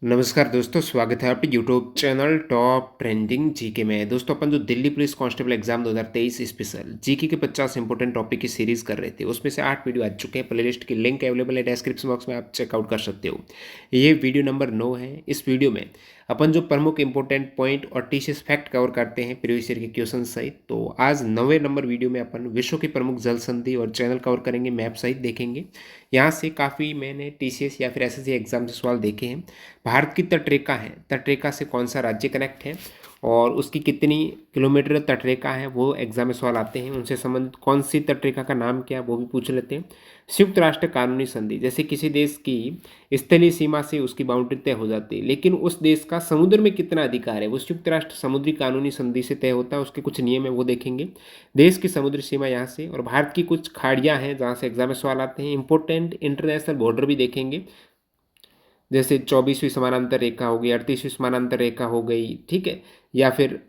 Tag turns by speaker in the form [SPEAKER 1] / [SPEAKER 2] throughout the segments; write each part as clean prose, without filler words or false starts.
[SPEAKER 1] नमस्कार दोस्तों, स्वागत है आपके YouTube channel top trending GK में। दोस्तों अपन जो Delhi police constable exam 2023 special GK के 50 इंपॉर्टेंट टॉपिक की सीरीज कर रहे थे, उसमें से 8 वीडियो आ चुके हैं। प्लेलिस्ट की लिंक अवेलेबल है डिस्क्रिप्शन बॉक्स में, आप चेकआउट कर सकते हो। ये वीडियो नंबर 9 है। इस वीडियो में अपन जो प्रमुख इंपॉर्टेंट पॉइंट और टीसीएस फैक्ट कवर करते हैं प्रीवियस ईयर के क्वेश्चन सहित। तो आज 9वें नंबर वीडियो में अपन विश्व की प्रमुख जल संधि और चैनल कवर करेंगे, मैप सहित देखेंगे। यहाँ से काफ़ी मैंने टीसीएस या फिर एसएससी एग्जाम से सवाल देखे हैं। भारत की तटरेखा है, तटरेखा से कौन सा राज्य कनेक्ट है और उसकी कितनी किलोमीटर तटरेखा है, वो एग्जाम में सवाल आते हैं। उनसे संबंधित कौन सी तटरेखा का नाम क्या है वो भी पूछ लेते हैं। संयुक्त राष्ट्र कानूनी संधि, जैसे किसी देश की स्थलीय सीमा से उसकी बाउंड्री तय हो जाती है, लेकिन उस देश का समुद्र में कितना अधिकार है वो संयुक्त राष्ट्र समुद्री कानूनी संधि से तय होता है। उसके कुछ नियम है वो देखेंगे। देश की समुद्री सीमा यहाँ से, और भारत की कुछ खाड़ियाँ हैं जहाँ से एग्जाम में सवाल आते हैं। इंपॉर्टेंट इंटरनेशनल बॉर्डर भी देखेंगे, जैसे 24वीं समानांतर रेखा हो गई, 38वीं समानांतर रेखा हो गई, ठीक है, या फिर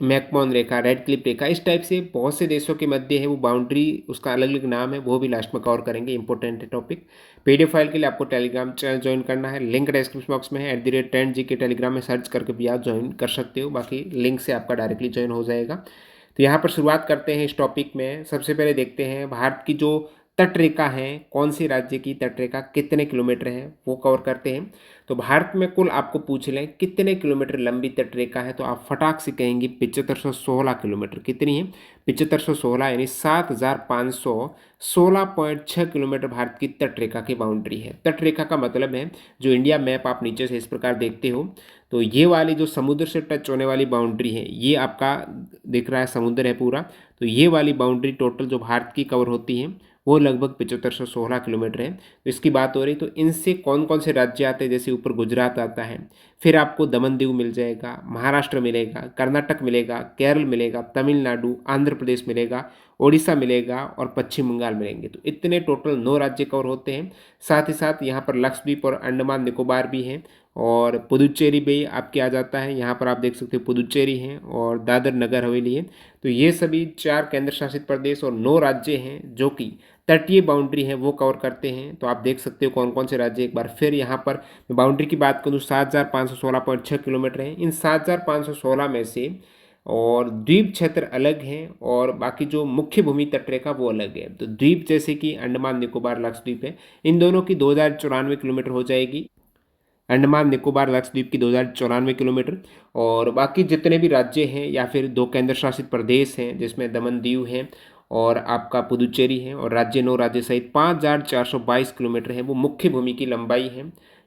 [SPEAKER 1] मैकमोहन रेखा, रेड क्लिप रेखा, इस टाइप से बहुत से देशों के मध्य है वो बाउंड्री, उसका अलग अलग नाम है, वो भी लास्ट में कवर करेंगे। इंपॉर्टेंट है टॉपिक। पीडीएफ फाइल के लिए आपको टेलीग्राम चैनल ज्वाइन करना है, लिंक डिस्क्रिप्शन बॉक्स में है। @trendg के टेलीग्राम में सर्च करके भी आप ज्वाइन कर सकते हो, बाकी लिंक से आपका डायरेक्टली ज्वाइन हो जाएगा। तो यहाँ पर शुरुआत करते हैं इस टॉपिक में। सबसे पहले देखते हैं भारत की जो तटरेखा है, कौन सी राज्य की तटरेखा कितने किलोमीटर है वो कवर करते हैं। तो भारत में कुल आपको पूछ लें कितने किलोमीटर लंबी तटरेखा है, तो आप फटाक से कहेंगे 7516 किलोमीटर। कितनी है? 7516 यानी 7516.6 किलोमीटर भारत की तटरेखा की बाउंड्री है। तटरेखा का मतलब है, जो इंडिया मैप आप नीचे से इस प्रकार देखते हो, तो ये वाली जो समुद्र से टच होने वाली बाउंड्री है, ये आपका दिख रहा है समुद्र है पूरा। तो ये वाली बाउंड्री टोटल जो भारत की कवर होती है वो लगभग 7516 किलोमीटर है। तो इसकी बात हो रही, तो इनसे कौन कौन से राज्य आते हैं, जैसे ऊपर गुजरात आता है, फिर आपको दमन दीव मिल जाएगा, महाराष्ट्र मिलेगा, कर्नाटक मिलेगा, केरल मिलेगा, तमिलनाडु, आंध्र प्रदेश मिलेगा, ओडिशा मिलेगा और पश्चिम बंगाल मिलेंगे। तो इतने टोटल 9 राज्य कवर होते हैं। साथ ही साथ यहाँ पर लक्षद्वीप और अंडमान निकोबार भी हैं, और पुदुचेरी भी आपके आ जाता है। यहाँ पर आप देख सकते हो पुदुचेरी हैं और दादर नगर हवेली है। तो ये सभी 4 केंद्र शासित प्रदेश और 9 राज्य हैं जो कि तटीय बाउंड्री है वो कवर करते हैं। तो आप देख सकते हो कौन कौन से राज्य। एक बार फिर यहाँ पर बाउंड्री की बात करूँ, 7516.6 किलोमीटर है। इन 7516 में से और द्वीप क्षेत्र अलग हैं और बाकी जो मुख्य भूमि तटरेखा वो अलग है। तो द्वीप जैसे कि अंडमान निकोबार लक्षद्वीप है, इन दोनों की 2094 किलोमीटर हो जाएगी। अंडमान निकोबार लक्षद्वीप की 2094 किलोमीटर। और बाकी जितने भी राज्य हैं या फिर 2 केंद्र शासित प्रदेश हैं, जिसमें दमन दीव है और आपका पुदुचेरी है, और राज्य 9 राज्य सहित 5422 किलोमीटर है वो मुख्य भूमि की लंबाई है।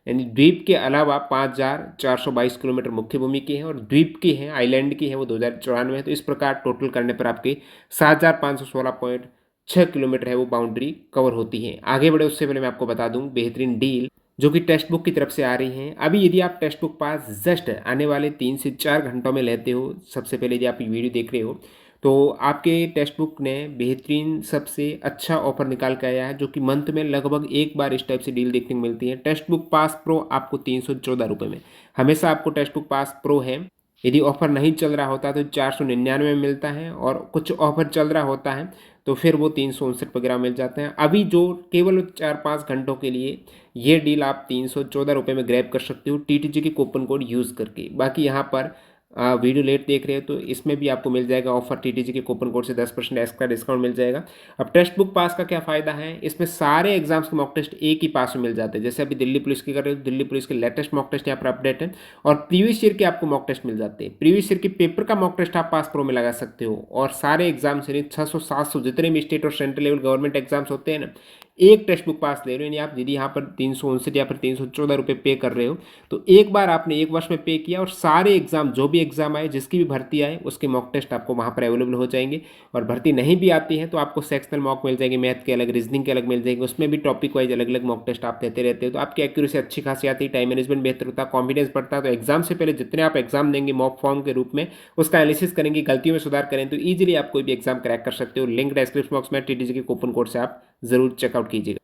[SPEAKER 1] यानी द्वीप के अलावा 5422 किलोमीटर मुख्य भूमि की है, और द्वीप की है, आइलैंड की है, वो 2094 है। तो इस प्रकार टोटल करने पर आपके 7516.6 किलोमीटर है वो बाउंड्री कवर होती है। आगे बढ़े उससे पहले मैं आपको बता दूं बेहतरीन डील जो कि टेक्स्ट बुक की तरफ से आ रही हैं। अभी यदि आप टेक्स्ट बुक पास जस्ट आने वाले 3 से 4 घंटों में लेते हो, सबसे पहले यदि आप ये वीडियो देख रहे हो, तो आपके टेक्स्ट बुक ने बेहतरीन सबसे अच्छा ऑफर निकाल के आया है, जो कि मंथ में लगभग एक बार इस टाइप से डील देखने को मिलती है। टेक्स्ट बुक पास प्रो आपको 314 रुपये में, हमेशा आपको टेक्स्ट बुक पास प्रो है। यदि ऑफर नहीं चल रहा होता तो 499 में मिलता है, और कुछ ऑफर चल रहा होता है तो फिर वो 359 वगैरह मिल जाते हैं। अभी जो केवल 4-5 घंटों के लिए ये डील आप 314 रुपये में ग्रैब कर सकते हो टीटीजी के कूपन कोड यूज़ करके। बाकी यहाँ पर वीडियो लेट देख रहे हो तो इसमें भी आपको मिल जाएगा ऑफर, टीटीजी के कूपन कोड से 10% एक्स्ट्रा डिस्काउंट मिल जाएगा। अब टेक्स्ट बुक पास का क्या फ़ायदा है, इसमें सारे एग्जाम्स के मॉक टेस्ट एक ही पास में मिल जाते हैं। जैसे अभी दिल्ली पुलिस की कर रहे हो, दिल्ली पुलिस के लेटेस्ट मॉक टेस्ट यहाँ पर अपडेट है, और प्रीवियस ईयर के आपको मॉक टेस्ट मिल जाते हैं। प्रीवियस ईयर के पेपर का मॉक टेस्ट आप पास प्रो में लगा सकते हो, और सारे एग्जाम्स यानी 600-700 जितने भी स्टेट और सेंट्रल लेवल गवर्नमेंट एग्जाम्स होते हैं ना, एक टेक्स्ट बुक पास ले रहे हो। यानी आप यदि यहाँ पर 359 या फिर 314 रुपये पे कर रहे हो, तो एक बार आपने एक वर्ष में पे किया, और सारे एग्जाम जो भी एग्जाम आए, जिसकी भी भर्ती आए, उसके मॉक टेस्ट आपको वहाँ पर अवेलेबल हो जाएंगे। और भर्ती नहीं भी आती है तो आपको सेक्शनल मॉक मिल जाएंगे, मैथ के अलग, रीजनिंग के अलग मिल जाएंगे, उसमें भी टॉपिक वाइज अलग अलग मॉक टेस्ट आप देते रहते हो। तो आपकी एक्यूरेसी अच्छी खासी आती है, टाइम मैनेजमेंट बेहतर होता है, कॉन्फिडेंस बढ़ता है। तो एग्जाम से पहले जितने आप एग्जाम देंगे मॉक फॉर्म के रूप में, उसका एनालिसिस करेंगे, गलतियों में सुधार करें, तो ईजिली आप कोई भी एग्जाम क्रैक कर सकते हो। लिंक डिस्क्रिप्शन बॉक्स में टीटीजी के कूपन कोड से आप जरूर चेकआउट कीजिएगा।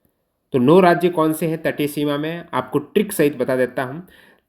[SPEAKER 1] तो 9 राज्य कौन से हैं तटीय सीमा में, आपको ट्रिक सहित बता देता हूं।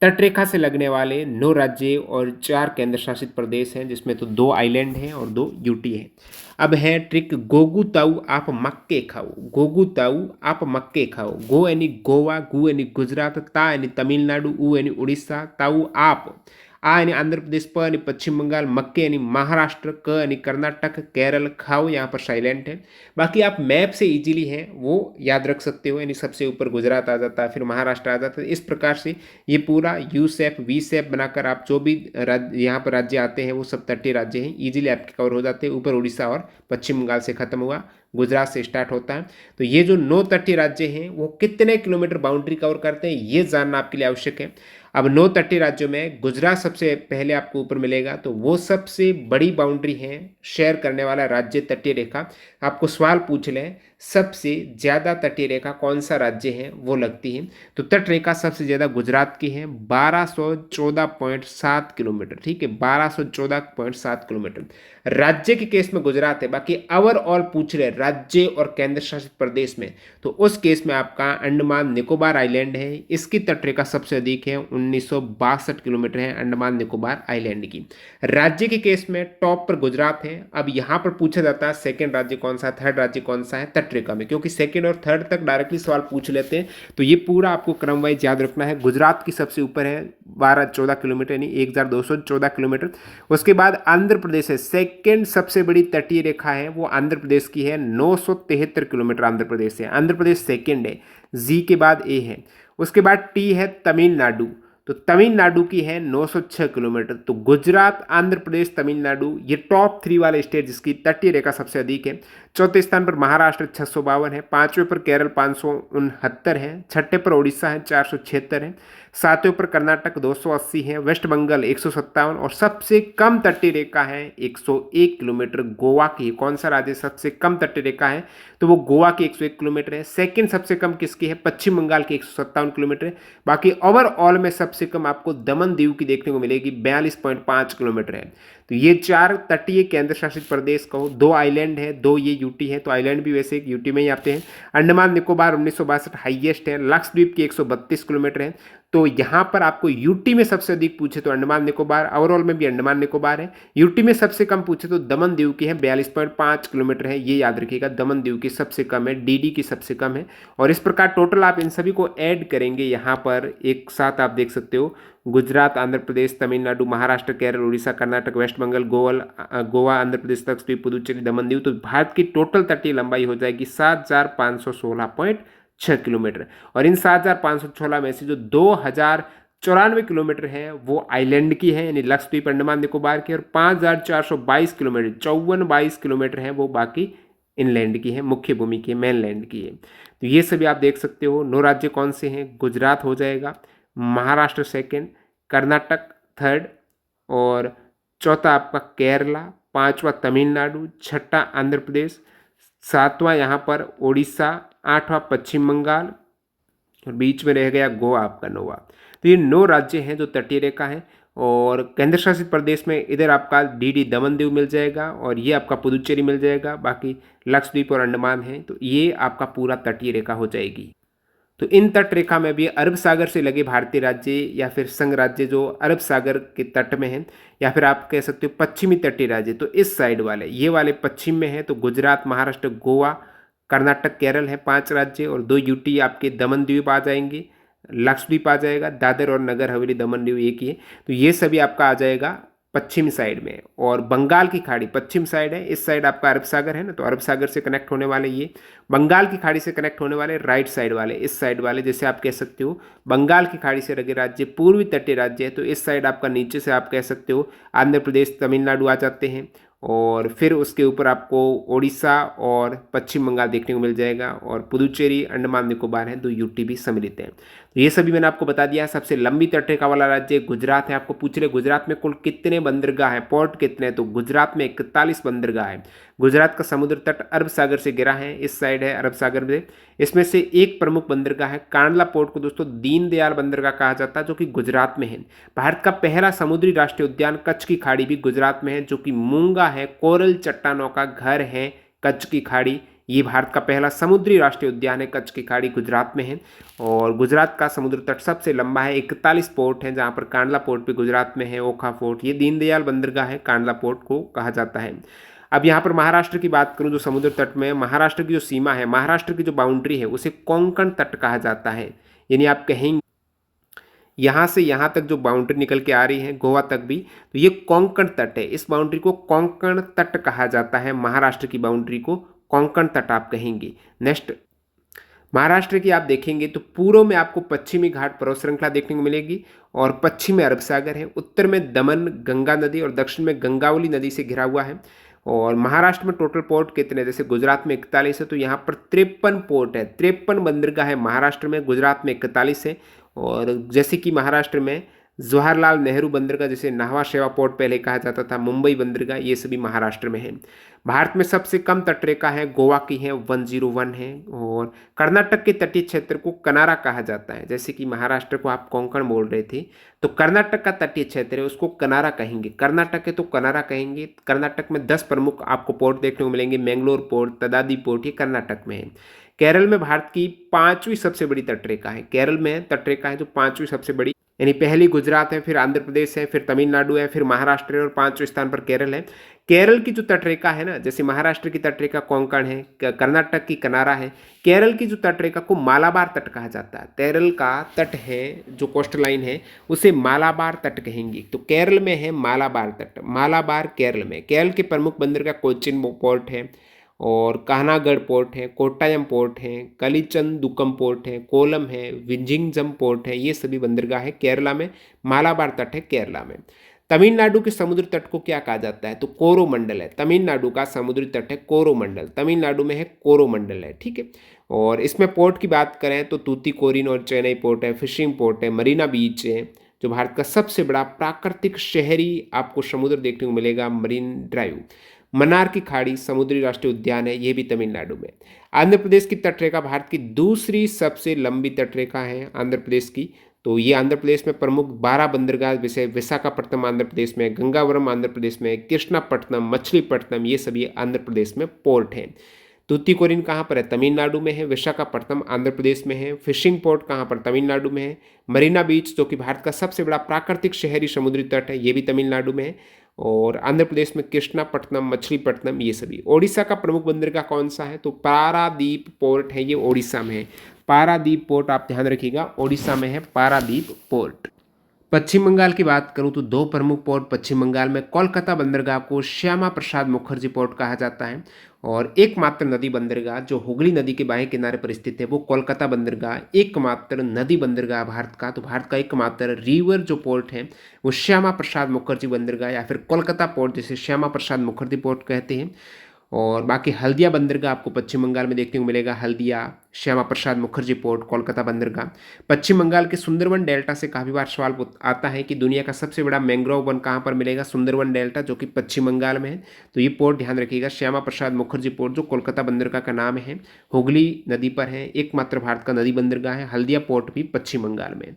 [SPEAKER 1] तटरेखा से लगने वाले 9 राज्य और 4 केंद्र शासित प्रदेश हैं, जिसमें तो 2 आइलैंड हैं और 2 यूटी हैं। अब है ट्रिक, गोगू ताऊ आप मक्के खाओ। गोगू ताऊ आप मक्के खाओ। गो यानी गोवा, गु यानी गुजरात, ता यानी तमिलनाडु, उ यानी उड़ीसा, ताऊ आप, आ यानी आंध्र प्रदेश, प यानी पश्चिम बंगाल, मक्के यानी महाराष्ट्र, क यानी कर्नाटक, केरल, खाओ यहाँ पर साइलेंट है। बाकी आप मैप से इजीली हैं वो याद रख सकते हो, यानी सबसे ऊपर गुजरात आ जाता है, फिर महाराष्ट्र आ जाता है। इस प्रकार से ये पूरा यू शेप वी शेप बनाकर आप जो भी यहाँ पर राज्य आते हैं वो सब तटीय राज्य हैं, इजीली आपके कवर हो जाते हैं। ऊपर उड़ीसा और पश्चिम बंगाल से खत्म हुआ, गुजरात से स्टार्ट होता है। तो ये जो 9 तटीय राज्य हैं वो कितने किलोमीटर बाउंड्री कवर करते हैं ये जानना आपके लिए आवश्यक है। अब 9 तटीय राज्यों में गुजरात सबसे पहले आपको ऊपर मिलेगा, तो वो सबसे बड़ी बाउंड्री है शेयर करने वाला राज्य तटीय रेखा। आपको सवाल पूछ लें सबसे ज़्यादा तटीय रेखा कौन सा राज्य है वो लगती है, तो तट रेखा सबसे ज़्यादा गुजरात की है, 1214.7 किलोमीटर। ठीक है, 1214.7 किलोमीटर राज्य के केस में गुजरात है। बाकी ओवरऑल पूछ रहे राज्य और केंद्र शासित प्रदेश में, तो उस केस में आपका अंडमान निकोबार आइलैंड है, इसकी तटरेखा सबसे अधिक है, 1962 किलोमीटर है अंडमान निकोबार आइलैंड की। राज्य के केस में टॉप पर गुजरात है। अब यहाँ पर पूछा जाता है सेकंड राज्य कौन सा है, थर्ड राज्य कौन सा है तटरेखा में, क्योंकि सेकंड और थर्ड तक डायरेक्टली सवाल पूछ लेते हैं, तो ये पूरा आपको क्रम वाइज याद रखना है। गुजरात की सबसे ऊपर है 1214 किलोमीटर यानी 1214 किलोमीटर। उसके बाद आंध्र प्रदेश है, सेकंड सबसे बड़ी तटीय रेखा है वो आंध्र प्रदेश की है, 973 किलोमीटर आंध्र प्रदेश है। आंध्र प्रदेश सेकंड है, जी के बाद ए है। उसके बाद टी है तमिलनाडु, तो तमिलनाडु की है 906 किलोमीटर। तो गुजरात, आंध्र प्रदेश, तमिलनाडु ये टॉप 3 वाले स्टेट जिसकी तटीय रेखा सबसे अधिक है। चौथे स्थान पर महाराष्ट्र 652 है, पांचवें पर केरल 569 है, छठे पर उड़ीसा है 476 है, सातवें पर कर्नाटक 280 है, वेस्ट बंगाल 157 और सबसे कम तटीय रेखा है 101 किलोमीटर गोवा की। कौन सा राज्य सबसे कम तटीय रेखा है, तो वो गोवा की 101 किलोमीटर है। सेकंड सबसे कम किसकी है, पश्चिम बंगाल की 157 किलोमीटर है। बाकी ओवरऑल में सबसे कम आपको दमन दीव की देखने को मिलेगी, 42.5 किलोमीटर है। तो ये 4 तटीय केंद्र शासित प्रदेश कहो, 2 आइलैंड है, 2 ये यूटी है, तो आइलैंड भी वैसे एक यूटी में ही आते हैं। अंडमान निकोबार 1962 हाईएस्ट है, लक्षद्वीप की 132 किलोमीटर है। तो यहाँ पर आपको यूटी में सबसे अधिक पूछे तो अंडमान निकोबार, ओवरऑल में भी अंडमान निकोबार है। यूटी में सबसे कम पूछे तो दमन दीव की है, 42.5 किलोमीटर है, ये याद रखिएगा। दमन दीव की सबसे कम है, डीडी की सबसे कम है। और इस प्रकार टोटल आप इन सभी को ऐड करेंगे यहाँ पर एक साथ, आप देख सकते हो गुजरात, आंध्र प्रदेश, तमिलनाडु, महाराष्ट्र, केरल, उड़ीसा, कर्नाटक, वेस्ट बंगाल, गोवा, आंध्र प्रदेश, लक्षद्वीप, पुदुचेरी, दमन दीव, तो भारत की टोटल तटीय लंबाई हो जाएगी 7516.6 किलोमीटर। और इन 7516 में से जो 2094 किलोमीटर है वो आइलैंड की है, यानी लक्षद्वीप, अंडमान निकोबार की, और 5422 किलोमीटर 5422 किलोमीटर है वो बाकी इनलैंड की है, मुख्य भूमि की है, मेनलैंड की है। तो ये सभी आप देख सकते हो। 9 राज्य कौन से हैं, गुजरात हो जाएगा, महाराष्ट्र सेकंड, कर्नाटक थर्ड, और चौथा आपका केरला, पांचवा तमिलनाडु, छठा आंध्र प्रदेश, सातवां यहाँ पर उड़ीसा, आठवां पश्चिम बंगाल, और बीच में रह गया गोवा आपका 9वां। तो ये 9 राज्य हैं जो तटीय रेखा है। और केंद्र शासित प्रदेश में इधर आपका डीडी दमन दीव मिल जाएगा, और ये आपका पुदुचेरी मिल जाएगा, बाकी लक्षद्वीप और अंडमान है। तो ये आपका पूरा तटीय रेखा हो जाएगी। तो इन तट रेखा में भी अरब सागर से लगे भारतीय राज्य या फिर संघ राज्य जो अरब सागर के तट में हैं, या फिर आप कह सकते हो पश्चिमी तटीय राज्य, तो इस साइड वाले ये वाले पश्चिम में है, तो गुजरात, महाराष्ट्र, गोवा, कर्नाटक, केरल है 5 राज्य, और 2 यूटी आपके दमन द्वीप आ जाएंगे, लक्षद्वीप आ जाएगा, दादर और नगर हवेली, दमन दीव एक ही है। तो ये सभी आपका आ जाएगा पश्चिम साइड में। और बंगाल की खाड़ी पश्चिम साइड है, इस साइड आपका अरब सागर है ना, तो अरब सागर से कनेक्ट होने वाले ये, बंगाल की खाड़ी से कनेक्ट होने वाले राइट साइड वाले, इस साइड वाले, जैसे आप कह सकते हो बंगाल की खाड़ी से लगे राज्य पूर्वी तटीय राज्य है, तो इस साइड आपका नीचे से आप कह सकते हो आंध्र प्रदेश, तमिलनाडु आ जाते हैं, और फिर उसके ऊपर आपको उड़ीसा और पश्चिम बंगाल देखने को मिल जाएगा, और पुदुचेरी, अंडमान निकोबार है, 2 यूटी भी सम्मिलित हैं। तो ये सभी मैंने आपको बता दिया है। सबसे लंबी तटरेखा वाला राज्य गुजरात है। आपको पूछ रहे गुजरात में कुल कितने बंदरगाह हैं, पोर्ट कितने हैं, तो गुजरात में 41 बंदरगाह है। गुजरात का समुद्र तट अरब सागर से घिरा है, इस साइड है अरब सागर में। इसमें से एक प्रमुख बंदरगाह है कांडला पोर्ट को दोस्तों दीनदयाल बंदरगाह कहा जाता है, जो कि गुजरात में है। भारत का पहला समुद्री राष्ट्रीय उद्यान कच्छ की खाड़ी भी गुजरात में है, जो कि मूंगा है, कोरल चट्टानों का घर है कच्छ की खाड़ी, ये भारत का पहला समुद्री राष्ट्रीय उद्यान है। कच्छ की खाड़ी गुजरात में है और गुजरात का समुद्र तट सबसे लंबा है। 41 पोर्ट हैं, जहाँ पर कांडला पोर्ट भी गुजरात में है, ओखा पोर्ट, ये दीनदयाल बंदरगाह है, कांडला पोर्ट को कहा जाता है। अब यहाँ पर महाराष्ट्र की बात करूँ जो समुद्र तट में, महाराष्ट्र की जो सीमा है, महाराष्ट्र की जो बाउंड्री है उसे कोंकण तट कहा जाता है। यानी आप कहेंगे यहाँ से यहाँ तक जो बाउंड्री निकल के आ रही है गोवा तक भी, तो ये कोंकण तट है। इस बाउंड्री को कोंकण तट कहा जाता है। महाराष्ट्र की बाउंड्री को कोंकण तट आप कहेंगे। नेक्स्ट, महाराष्ट्र की आप देखेंगे तो पूर्व में आपको पश्चिमी घाट पर्वत श्रृंखला देखने को मिलेगी और पश्चिम में अरब सागर है, उत्तर में दमन गंगा नदी और दक्षिण में गंगावली नदी से घिरा हुआ है। और महाराष्ट्र में टोटल पोर्ट कितने, जैसे गुजरात में 41 है तो यहाँ पर 53 पोर्ट है, 53 बंदरगाह है महाराष्ट्र में, गुजरात में 41 है। और जैसे कि महाराष्ट्र में जवाहरलाल नेहरू बंदरगाह, जिसे नाहवा शेवा पोर्ट पहले कहा जाता था, मुंबई बंदरगाह, ये सभी महाराष्ट्र में है। भारत में सबसे कम तटरेखा है गोवा की है, 101 है। और कर्नाटक के तटीय क्षेत्र को कनारा कहा जाता है। जैसे कि महाराष्ट्र को आप कोंकण बोल रहे थे, तो कर्नाटक का तटीय क्षेत्र है उसको कनारा कहेंगे। कर्नाटक है तो कनारा कहेंगे। कर्नाटक में 10 प्रमुख आपको पोर्ट देखने को मिलेंगे। मैंगलोर पोर्ट, तदादी पोर्ट, ये कर्नाटक में है। केरल में भारत की 5वीं सबसे बड़ी तटरेखा है। केरल में तटरेखा है जो 5वीं सबसे बड़ी, यानी पहली गुजरात है, फिर आंध्र प्रदेश है, फिर तमिलनाडु है, फिर महाराष्ट्र है और 5वें स्थान पर केरल है। केरल की जो तटरेखा है ना, जैसे महाराष्ट्र की तटरेखा कोंकण है, कर्नाटक की कनारा है, केरल की जो तटरेखा को मालाबार तट कहा जाता है। केरल का तट है जो कोस्टल लाइन है उसे मालाबार तट कहेंगे। तो केरल में है मालाबार तट, मालाबार केरल में। केरल के प्रमुख बंदरगाह कोचिन पोर्ट है और काहनागढ़ पोर्ट है, कोट्टायम पोर्ट है, कलिचंदुकम पोर्ट है, कोलम है, विंझिंगम पोर्ट है, ये सभी बंदरगाह है केरला में। मालाबार तट है केरला में। तमिलनाडु के समुद्री तट को क्या कहा जाता है, तो कोरोमंडल है। तमिलनाडु का समुद्री तट है कोरोमंडल, तमिलनाडु में है कोरोमंडल है, ठीक है। और इसमें पोर्ट की बात करें तो तूतीकोरिन और चेन्नई पोर्ट है, फिशिंग पोर्ट है, मरीना बीच है, जो भारत का सबसे बड़ा प्राकृतिक शहरी आपको समुद्र देखने को मिलेगा, मरीन ड्राइव। मन्नार की खाड़ी समुद्री राष्ट्रीय उद्यान है, यह भी तमिलनाडु में। आंध्र प्रदेश की तटरेखा भारत की दूसरी सबसे लंबी तटरेखा है आंध्र प्रदेश की। तो ये आंध्र प्रदेश में प्रमुख 12 बंदरगाह, जैसे विशाखापट्टनम आंध्र प्रदेश में, गंगावरम आंध्र प्रदेश में, कृष्णापट्टनम, मछलीपट्टनम, ये सभी आंध्र प्रदेश में पोर्ट हैं। तूतीकोरिन कहाँ पर है, तमिलनाडु में है। विशाखापट्टनम आंध्र प्रदेश में है। फिशिंग पोर्ट कहाँ पर, तमिलनाडु में है। मरीना बीच जो कि भारत का सबसे बड़ा प्राकृतिक शहरी समुद्री तट है, ये भी तमिलनाडु में है। और आंध्र प्रदेश में कृष्णापट्टनम, मछलीपट्टनम, ये सभी। ओडिशा का प्रमुख बंदरगाह कौन सा है, तो पारादीप पोर्ट है, ये ओडिशा में है। पारादीप पोर्ट आप ध्यान रखिएगा, ओडिशा में है पारादीप पोर्ट। पश्चिम बंगाल की बात करूं तो 2 प्रमुख पोर्ट पश्चिम बंगाल में, कोलकाता बंदरगाह को श्यामा प्रसाद मुखर्जी पोर्ट कहा जाता है और एकमात्र नदी बंदरगाह जो हुगली नदी के बाएं किनारे पर स्थित है वो कोलकाता बंदरगाह एकमात्र नदी बंदरगाह भारत का। तो भारत का एकमात्र रिवर जो पोर्ट है वो श्यामा प्रसाद मुखर्जी बंदरगाह या फिर कोलकाता पोर्ट, जिसे श्यामा प्रसाद मुखर्जी पोर्ट कहते हैं। और बाकी हल्दिया बंदरगाह आपको पश्चिम बंगाल में देखने को मिलेगा, हल्दिया, श्यामा प्रसाद मुखर्जी पोर्ट, कोलकाता बंदरगाह। पश्चिम बंगाल के सुंदरवन डेल्टा से काफ़ी बार सवाल आता है कि दुनिया का सबसे बड़ा मैंग्रोव वन कहाँ पर मिलेगा, सुंदरवन डेल्टा, जो कि पश्चिम बंगाल में है। तो ये पोर्ट ध्यान रखिएगा, श्यामा प्रसाद मुखर्जी पोर्ट जो कोलकाता बंदरगाह का नाम है, हुगली नदी पर है, एकमात्र भारत का नदी बंदरगाह है। हल्दिया पोर्ट भी पश्चिम बंगाल में।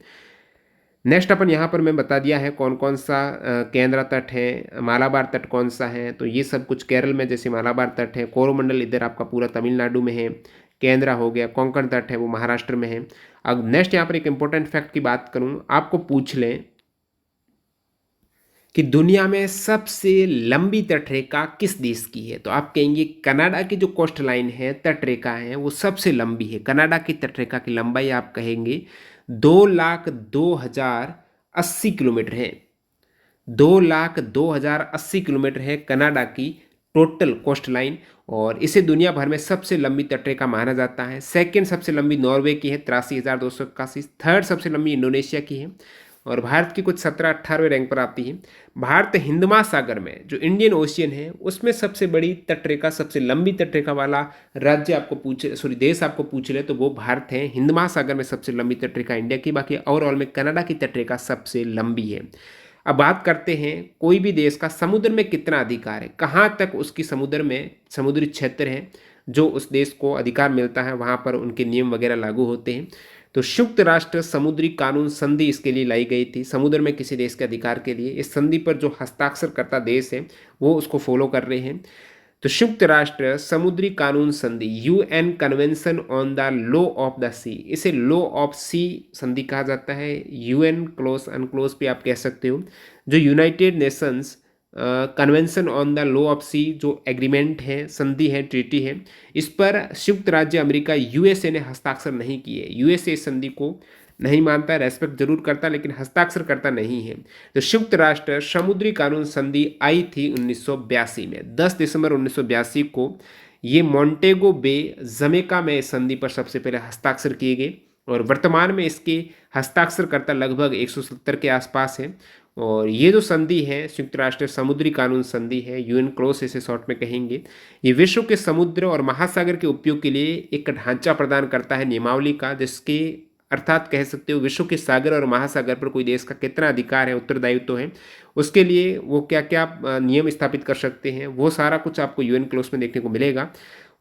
[SPEAKER 1] नेक्स्ट अपन यहाँ पर मैं बता दिया है कौन कौन सा केंद्रा तट है, मालाबार तट कौन सा है, तो ये सब कुछ केरल में जैसे मालाबार तट है, कोरोमंडल इधर आपका पूरा तमिलनाडु में है, केंद्रा हो गया, कोंकण तट है वो महाराष्ट्र में है। अब नेक्स्ट यहाँ पर एक इंपॉर्टेंट फैक्ट की बात करूँ, आपको पूछ लें कि दुनिया में सबसे लंबी तटरेखा किस देश की है, तो आप कहेंगे कनाडा की जो कोस्ट लाइन है, तटरेखा है, वो सबसे लंबी है। कनाडा की तटरेखा की लंबाई आप कहेंगे 2,02,080 किलोमीटर है। 2,02,080 किलोमीटर है कनाडा की टोटल कोस्ट लाइन और इसे दुनिया भर में सबसे लंबी तटरेखा माना जाता है। सेकंड सबसे लंबी नॉर्वे की है 83,281, थर्ड सबसे लंबी इंडोनेशिया की है और भारत की कुछ 17-18वें रैंक पर आती है। भारत हिंद महासागर में जो इंडियन ओशियन है उसमें सबसे बड़ी तटरेखा, सबसे लंबी तटरेखा वाला राज्य आपको पूछे, सॉरी देश आपको पूछ ले तो वो भारत है। हिंद महासागर में सबसे लंबी तटरेखा इंडिया की, बाकी ओवरऑल में कनाडा की तटरेखा सबसे लंबी है। अब बात करते हैं कोई भी देश का समुद्र में कितना अधिकार है, कहाँ तक उसकी समुद्र में समुद्री क्षेत्र है जो उस देश को अधिकार मिलता है, वहाँ पर उनके नियम वगैरह लागू होते हैं। तो संयुक्त राष्ट्र समुद्री कानून संधि इसके लिए लाई गई थी, समुद्र में किसी देश के अधिकार के लिए। इस संधि पर जो हस्ताक्षर करता देश है वो उसको फॉलो कर रहे हैं। तो संयुक्त राष्ट्र समुद्री कानून संधि, UN convention on the law of the sea, इसे लॉ ऑफ सी संधि कहा जाता है। यूएन क्लोज अनक्लोज भी आप कह सकते हो। जो United Nations convention on the law of sea जो एग्रीमेंट है, संधि है, ट्रीटी है, इस पर संयुक्त राज्य अमेरिका यूएसए ने हस्ताक्षर नहीं किए। यूएसए इस संधि को नहीं मानता, रेस्पेक्ट जरूर करता, लेकिन हस्ताक्षर करता नहीं है। तो संयुक्त राष्ट्र समुद्री कानून संधि आई थी 1982 में। 10 दिसंबर 1982 को ये मॉन्टेगो बे, जमैका में इस संधि पर सबसे पहले हस्ताक्षर किए गए और वर्तमान में इसके हस्ताक्षरकर्ता लगभग 170 के आसपास हैं। और ये जो संधि है संयुक्त राष्ट्र समुद्री कानून संधि है, यूएन क्लोज इसे शॉर्ट में कहेंगे, ये विश्व के समुद्र और महासागर के उपयोग के लिए एक ढांचा प्रदान करता है नियमावली का, जिसके अर्थात कह सकते हो विश्व के सागर और महासागर पर कोई देश का कितना अधिकार है, उत्तरदायित्व है, उसके लिए वो क्या क्या नियम स्थापित कर सकते हैं, वो सारा कुछ आपको यूएन क्लोज में देखने को मिलेगा।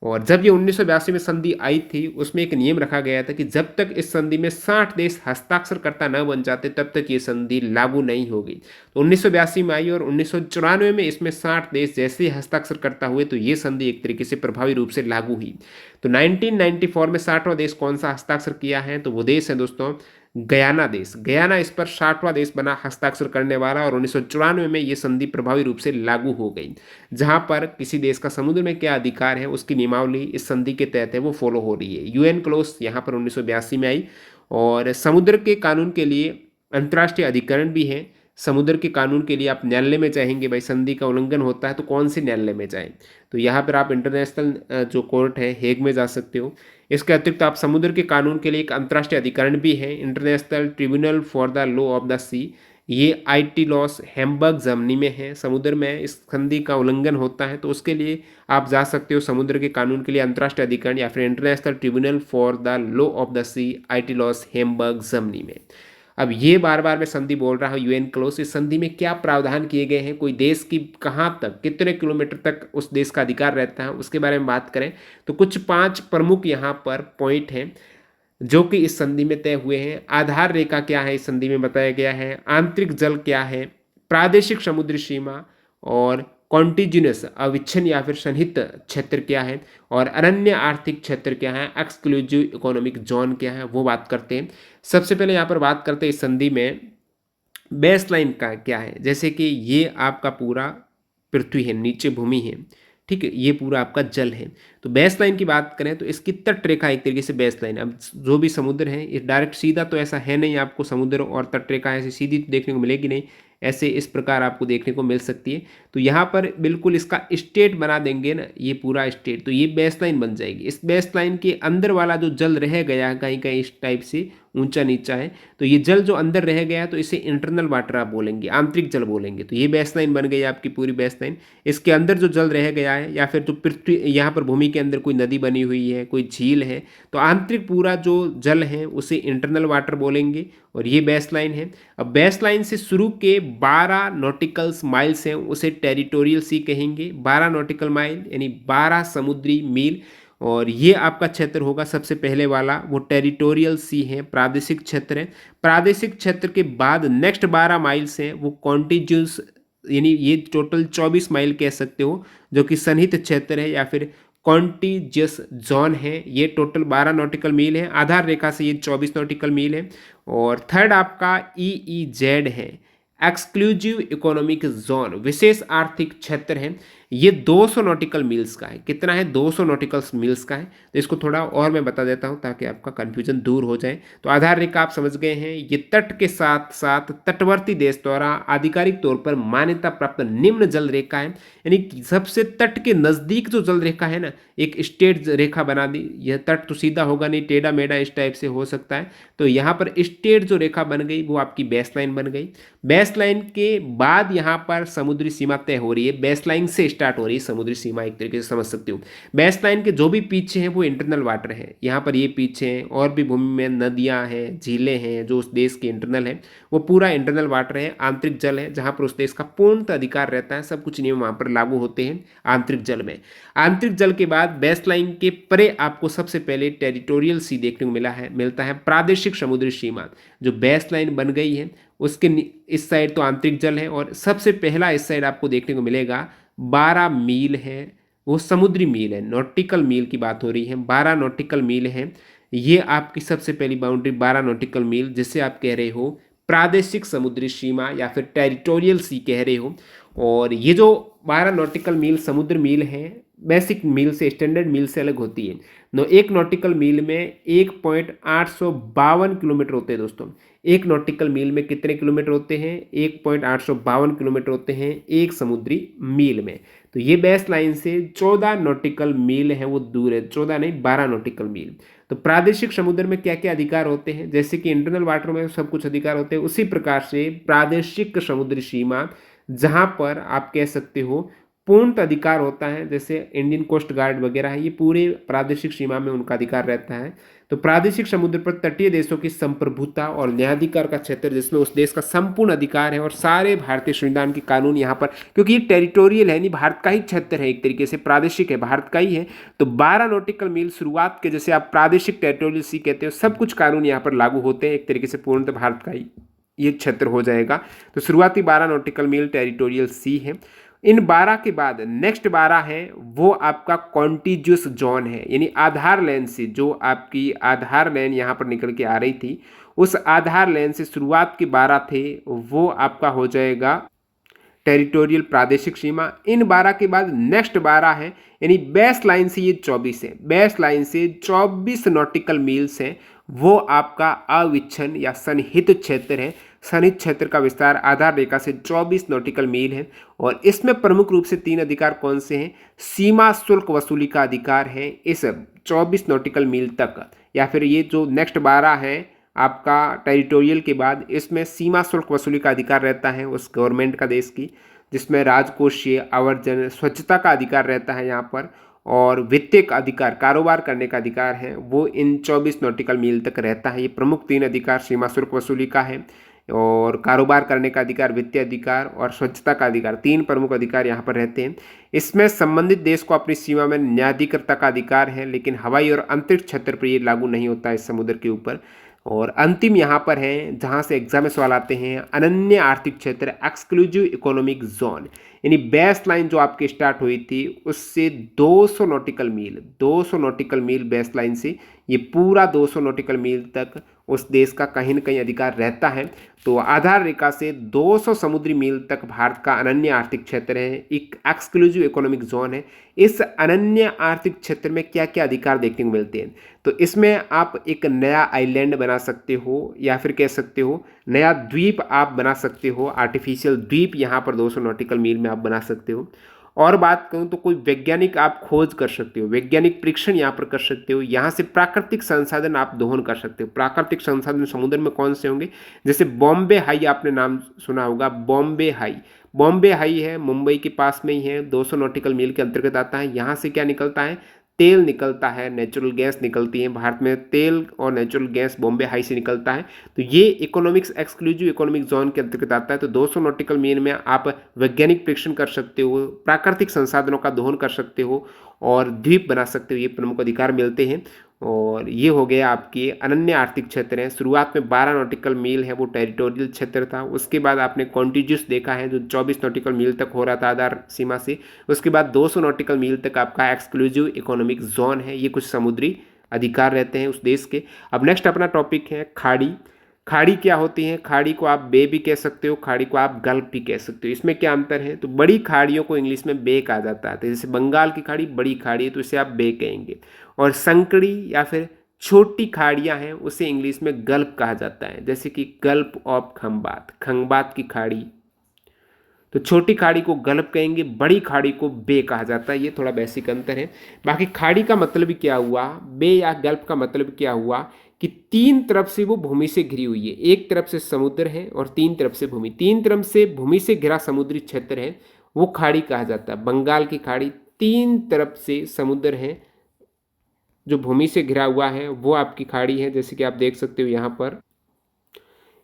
[SPEAKER 1] और जब ये 1982 में संधि आई थी, उसमें एक नियम रखा गया था कि जब तक इस संधि में 60 देश हस्ताक्षरकर्ता न बन जाते तब तक ये संधि लागू नहीं होगी। तो 1982 में आई और 1994 में इसमें 60 देश जैसे ही हस्ताक्षरकर्ता हुए तो ये संधि एक तरीके से प्रभावी रूप से लागू हुई। तो 1994 में 60वां देश कौन सा हस्ताक्षर किया है, तो वो देश है दोस्तों गयाना देश। गयाना इस पर 60वां देश बना हस्ताक्षर करने वाला और 1994 में ये संधि प्रभावी रूप से लागू हो गई। जहां पर किसी देश का समुद्र में क्या अधिकार है उसकी नियमावली इस संधि के तहत है वो फॉलो हो रही है। यूएन क्लोज यहाँ पर 1982 में आई और समुद्र के कानून के लिए अंतर्राष्ट्रीय अधिकरण भी है। समुद्र के कानून के लिए आप न्यायालय में चाहेंगे, भाई संधि का उल्लंघन होता है तो कौन से न्यायालय में जाएं, तो यहाँ पर आप इंटरनेशनल जो कोर्ट है हेग में जा सकते हो। इसके अतिरिक्त आप समुद्र के कानून के लिए एक अंतर्राष्ट्रीय अधिकरण भी है, international tribunal for the law of the sea, ये आईटी लॉस हैम्बर्ग जर्मनी में है। समुद्र में इस संधि का उल्लंघन होता है तो उसके लिए आप जा सकते हो समुद्र के कानून के लिए अंतर्राष्ट्रीय अधिकरण या फिर international tribunal for the law of the sea, ITLOS Hamburg Germany में। अब ये बार बार मैं संधि बोल रहा हूँ यूएन क्लोज, इस संधि में क्या प्रावधान किए गए हैं, कोई देश की कहाँ तक कितने किलोमीटर तक उस देश का अधिकार रहता है उसके बारे में बात करें तो कुछ 5 प्रमुख यहाँ पर पॉइंट हैं जो कि इस संधि में तय हुए हैं। आधार रेखा क्या है इस संधि में बताया गया है, आंतरिक जल क्या है, प्रादेशिक समुद्री सीमा और कॉन्टिन्यूस अविच्छिन्न या फिर सन्निहित क्षेत्र क्या है और अनन्य आर्थिक क्षेत्र क्या है, एक्सक्लूसिव इकोनॉमिक जोन क्या है, वो बात करते हैं। सबसे पहले यहाँ पर बात करते हैं इस संधि में बेस लाइन का क्या है। जैसे कि ये आपका पूरा पृथ्वी है, नीचे भूमि है, ठीक है, ये पूरा आपका जल है। तो बेस लाइन की बात करें तो इसकी तट रेखा एक तरीके से बेस लाइन। अब जो भी समुद्र है ये डायरेक्ट सीधा तो ऐसा है नहीं, आपको समुद्र और तट रेखा ऐसी सीधी तो देखने को मिलेगी नहीं, ऐसे इस प्रकार आपको देखने को मिल सकती है। तो यहाँ पर बिल्कुल इसका स्टेट बना देंगे ना, ये पूरा स्टेट, तो ये बेस लाइन बन जाएगी। इस बेस लाइन के अंदर वाला जो जल रह गया कहीं कहीं इस टाइप से ऊंचा नीचा है, तो ये जल जो अंदर रह गया तो इसे इंटरनल वाटर आप बोलेंगे, आंतरिक जल बोलेंगे। तो ये बेस लाइन बन गई आपकी पूरी बेस लाइन। इसके अंदर जो जल रह गया है या फिर जो पृथ्वी यहाँ पर भूमि के अंदर कोई नदी बनी हुई है, कोई झील है, तो आंतरिक पूरा जो जल है उसे इंटरनल वाटर बोलेंगे और ये बेस लाइन है। अब बेस लाइन से शुरू के 12 नॉटिकल्स माइल्स हैं उसे टेरिटोरियल सी कहेंगे। 12 नॉटिकल माइल यानी 12 समुद्री मील, और ये आपका क्षेत्र होगा सबसे पहले वाला वो टेरिटोरियल सी है, प्रादेशिक क्षेत्र है। प्रादेशिक क्षेत्र के बाद नेक्स्ट 12 माइल्स हैं वो कॉन्टिन्यूस, यानी ये टोटल 24 माइल कह सकते हो जो कि सन्निहित क्षेत्र है या फिर कॉन्टिजियस जोन है। ये टोटल 12 नॉटिकल मील है, आधार रेखा से ये 24 नॉटिकल मील है। और थर्ड आपका EEZ है, एक्सक्लूसिव इकोनॉमिक जोन, विशेष आर्थिक क्षेत्र है। ये 200 नॉटिकल मील्स का है। कितना है? 200 नॉटिकल मील्स का है। तो इसको थोड़ा और मैं बता देता हूं ताकि आपका कन्फ्यूजन दूर हो जाए। तो आधार रेखा आप समझ गए हैं, ये तट के साथ साथ तटवर्ती देश द्वारा आधिकारिक तौर पर मान्यता प्राप्त निम्न जल रेखा है, यानी सबसे तट के नज़दीक जो जल रेखा है ना, एक स्टेट रेखा बना दी। यह तट तो सीधा होगा नहीं, टेढ़ा मेढ़ा इस टाइप से हो सकता है। तो यहाँ पर स्टेट जो रेखा बन गई वो आपकी बेस लाइन बन गई। बेस लाइन के बाद यहाँ पर समुद्री सीमा तय हो रही है, बेस लाइन से स्टार्ट हो रही है समुद्री सीमा, एक तरीके से समझ सकते हो। बेस लाइन के जो भी पीछे हैं वो इंटरनल वाटर है। यहाँ पर ये पीछे हैं और भी भूमि में नदियाँ हैं, झीलें हैं जो उस देश के इंटरनल है, वो पूरा इंटरनल वाटर है, आंतरिक जल है जहाँ पर उस देश का पूर्णतः अधिकार रहता है। सब कुछ नियम वहाँ पर लागू होते हैं आंतरिक जल में। आंतरिक जल के बाद बेस लाइन के परे आपको सबसे पहले टेरिटोरियल सी देखने को मिलता है प्रादेशिक समुद्री सीमा। जो बेस लाइन बन गई है उसके इस साइड तो आंतरिक जल है और सबसे पहला इस साइड आपको देखने को मिलेगा 12 मील है वो समुद्री मील है। नॉटिकल मील की बात हो रही है, 12 नॉटिकल मील है। ये आपकी सबसे पहली बाउंड्री 12 नॉटिकल मील, जिसे आप कह रहे हो प्रादेशिक समुद्री सीमा या फिर टेरिटोरियल सी कह रहे हो। और ये जो 12 नॉटिकल मील समुद्र मील है, बेसिक मील से, स्टैंडर्ड मील से अलग होती है। एक नॉटिकल मील में 1.852 किलोमीटर होते हैं दोस्तों। एक नॉटिकल मील में कितने किलोमीटर होते हैं? 1.852 किलोमीटर होते हैं एक समुद्री मील में। तो ये बेस लाइन से 14 नॉटिकल मील है वो दूर है, 14 नहीं 12 नॉटिकल मील। तो प्रादेशिक समुद्र में क्या क्या अधिकार होते हैं? जैसे कि इंटरनल वाटर में सब कुछ अधिकार होते हैं, उसी प्रकार से प्रादेशिक समुद्री सीमा, जहां पर आप कह सकते हो पूर्ण अधिकार होता है, जैसे इंडियन कोस्ट गार्ड वगैरह है, ये पूरे प्रादेशिक सीमा में उनका अधिकार रहता है। तो प्रादेशिक समुद्र पर तटीय देशों की संप्रभुता और न्यायाधिकार का क्षेत्र, जिसमें उस देश का संपूर्ण अधिकार है और सारे भारतीय संविधान के कानून यहाँ पर, क्योंकि ये टेरिटोरियल है, नहीं भारत का ही क्षेत्र है, एक तरीके से प्रादेशिक है, भारत का ही है। तो 12 नॉटिकल मील शुरुआत के, जैसे आप प्रादेशिक टेरिटोरियल सी कहते हो, सब कुछ कानून यहाँ पर लागू होते हैं, एक तरीके से पूर्णतः भारत का ही ये क्षेत्र हो जाएगा। तो शुरुआती 12 नॉटिकल मील टेरिटोरियल सी है। इन 12 के बाद नेक्स्ट 12 है वो आपका कॉन्टिजियस जोन है, यानी आधार लाइन से, जो आपकी आधार लाइन यहाँ पर निकल के आ रही थी, उस आधार लाइन से शुरुआत के 12 थे वो आपका हो जाएगा टेरिटोरियल प्रादेशिक सीमा। इन 12 के बाद नेक्स्ट 12 है, यानी बेस लाइन से ये 24 है, बेस लाइन से 24 नॉटिकल मील्स हैं, वो आपका अविच्छन या सन्निहित क्षेत्र है। सन्निहित क्षेत्र का विस्तार आधार रेखा से 24 नॉटिकल मील है। और इसमें प्रमुख रूप से 3 अधिकार कौन से हैं? सीमा शुल्क वसूली का अधिकार है इस 24 नॉटिकल मील तक, या फिर ये जो नेक्स्ट 12 है आपका टेरिटोरियल के बाद, इसमें सीमा शुल्क वसूली का अधिकार रहता है उस गवर्नमेंट का, देश की, जिसमें राजकोषीय आवर्जन, स्वच्छता का अधिकार रहता है यहाँ पर, और वित्तीय का अधिकार, कारोबार करने का अधिकार है, वो इन 24 नॉटिकल मील तक रहता है। ये प्रमुख 3 अधिकार सीमा शुल्क वसूली का है, और कारोबार करने का अधिकार, वित्तीय अधिकार और स्वच्छता का अधिकार, 3 प्रमुख अधिकार यहाँ पर रहते हैं। इसमें संबंधित देश को अपनी सीमा में न्यायाधिकृता का अधिकार है, लेकिन हवाई और अंतरिक्ष क्षेत्र पर ये लागू नहीं होता है इस समुद्र के ऊपर। और अंतिम यहाँ पर है जहाँ से एग्जाम में सवाल आते हैं, अनन्य आर्थिक क्षेत्र, एक्सक्लूसिव इकोनॉमिक जोन, यानी बेस लाइन जो आपकी स्टार्ट हुई थी उससे 200 नॉटिकल मील, 200 नॉटिकल मील बेस लाइन से ये पूरा 200 नॉटिकल मील तक उस देश का कहीं न कहीं अधिकार रहता है। तो आधार रेखा से 200 समुद्री मील तक भारत का अनन्य आर्थिक क्षेत्र है, एक एक्सक्लूसिव इकोनॉमिक जोन है। इस अनन्य आर्थिक क्षेत्र में क्या क्या अधिकार देखने को मिलते हैं? तो इसमें आप एक नया आइलैंड बना सकते हो, या फिर कह सकते हो नया द्वीप आप बना सकते हो, आर्टिफिशियल द्वीप यहाँ पर 200 नॉटिकल मील में आप बना सकते हो। और बात करूँ तो कोई वैज्ञानिक आप खोज कर सकते हो, वैज्ञानिक परीक्षण यहाँ पर कर सकते हो, यहाँ से प्राकृतिक संसाधन आप दोहन कर सकते हो। प्राकृतिक संसाधन समुद्र में कौन से होंगे? जैसे बॉम्बे हाई आपने नाम सुना होगा, बॉम्बे हाई, बॉम्बे हाई है मुंबई के पास में ही है, 200 नॉटिकल मील के अंतर्गत आता है। यहाँ से क्या निकलता है? तेल निकलता है, नेचुरल गैस निकलती है। भारत में तेल और नेचुरल गैस बॉम्बे हाई से निकलता है। तो ये इकोनॉमिक्स, एक्सक्लूसिव इकोनॉमिक जोन के अंतर्गत आता है। तो 200 नॉटिकल मील में आप वैज्ञानिक परीक्षण कर सकते हो, प्राकृतिक संसाधनों का दोहन कर सकते हो और द्वीप बना सकते हो, ये प्रमुख अधिकार मिलते हैं। और ये हो गया आपके अनन्य आर्थिक क्षेत्र है। शुरुआत में 12 नॉटिकल मील है वो टेरिटोरियल क्षेत्र था, उसके बाद आपने कॉन्टिजियस देखा है जो 24 नॉटिकल मील तक हो रहा था आधार सीमा से, उसके बाद 200 नॉटिकल मील तक आपका एक्सक्लूसिव इकोनॉमिक जोन है। ये कुछ समुद्री अधिकार रहते हैं उस देश के। अब नेक्स्ट अपना टॉपिक है खाड़ी। खाड़ी क्या होती है? खाड़ी को आप बे भी कह सकते हो, खाड़ी को आप गल्फ भी कह सकते हो। इसमें क्या अंतर है? तो बड़ी खाड़ियों को इंग्लिश में बे कहा जाता है। तो जैसे बंगाल की खाड़ी बड़ी खाड़ी है तो इसे आप बे कहेंगे, और संकड़ी या फिर छोटी खाड़ियाँ हैं उसे इंग्लिश में गल्फ कहा जाता है। जैसे कि गल्फ ऑफ खंबात, खंबात की खाड़ी, तो छोटी खाड़ी को गल्फ कहेंगे, बड़ी खाड़ी को बे कहा जाता है। ये थोड़ा बेसिक अंतर है। बाकी खाड़ी का मतलब क्या हुआ, बे या गल्फ का मतलब क्या हुआ कि 3 तरफ से वो भूमि से घिरी हुई है। एक तरफ से समुद्र है और 3 तरफ से भूमि, 3 तरफ से भूमि से घिरा समुद्री क्षेत्र है, वो खाड़ी कहा जाता है। बंगाल की खाड़ी 3 तरफ से समुद्र है, जो भूमि से घिरा हुआ है वो आपकी खाड़ी है। जैसे कि आप देख सकते हो यहाँ पर,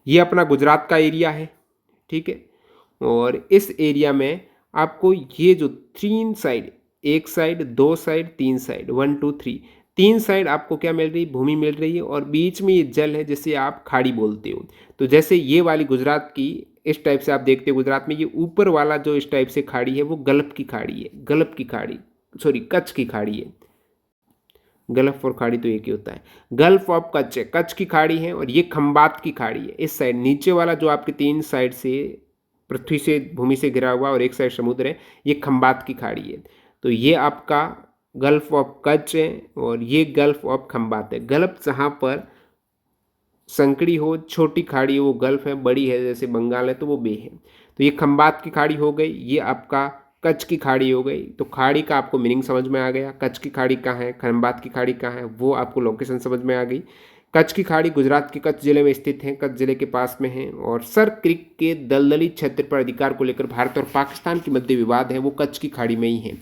[SPEAKER 1] ये अपना गुजरात का एरिया है, ठीक है। और इस एरिया में आपको ये जो 3 साइड, एक साइड, 2 साइड, 3 साइड, 1 2 3, 3 साइड आपको क्या मिल रही है? भूमि मिल रही है, और बीच में ये जल है जिसे आप खाड़ी बोलते हो। तो जैसे ये वाली गुजरात की इस टाइप से आप देखते हो गुजरात में, ये ऊपर वाला जो इस टाइप से खाड़ी है वो गल्फ की खाड़ी है, गल्फ की खाड़ी, सॉरी कच्छ की खाड़ी है, गल्फ और खाड़ी तो एक ही होता है। गल्फ ऑफ कच्छ है, कच्छ की खाड़ी है, और ये खंबात की खाड़ी है। इस साइड नीचे वाला जो आपके तीन साइड से पृथ्वी से भूमि से घिरा हुआ और एक साइड समुद्र है, ये खंबात की खाड़ी है। तो ये आपका गल्फ ऑफ कच्छ है और ये गल्फ ऑफ खंबात है। गल्फ जहाँ पर संकड़ी हो, छोटी खाड़ी हो वो गल्फ है, बड़ी है जैसे बंगाल है तो वो बे है। तो ये खंबात की खाड़ी हो गई, ये आपका कच्छ की खाड़ी हो गई। तो खाड़ी का आपको मीनिंग समझ में आ गया, कच्छ की खाड़ी कहाँ है, खंबात की खाड़ी कहाँ है, वो आपको लोकेशन समझ में आ गई। कच्छ की खाड़ी गुजरात के कच्छ जिले में स्थित है, कच्छ जिले के पास में है। और सर क्रिक के दलदली क्षेत्र पर अधिकार को लेकर भारत और पाकिस्तान के मध्य विवाद है, वो कच्छ की खाड़ी में ही है।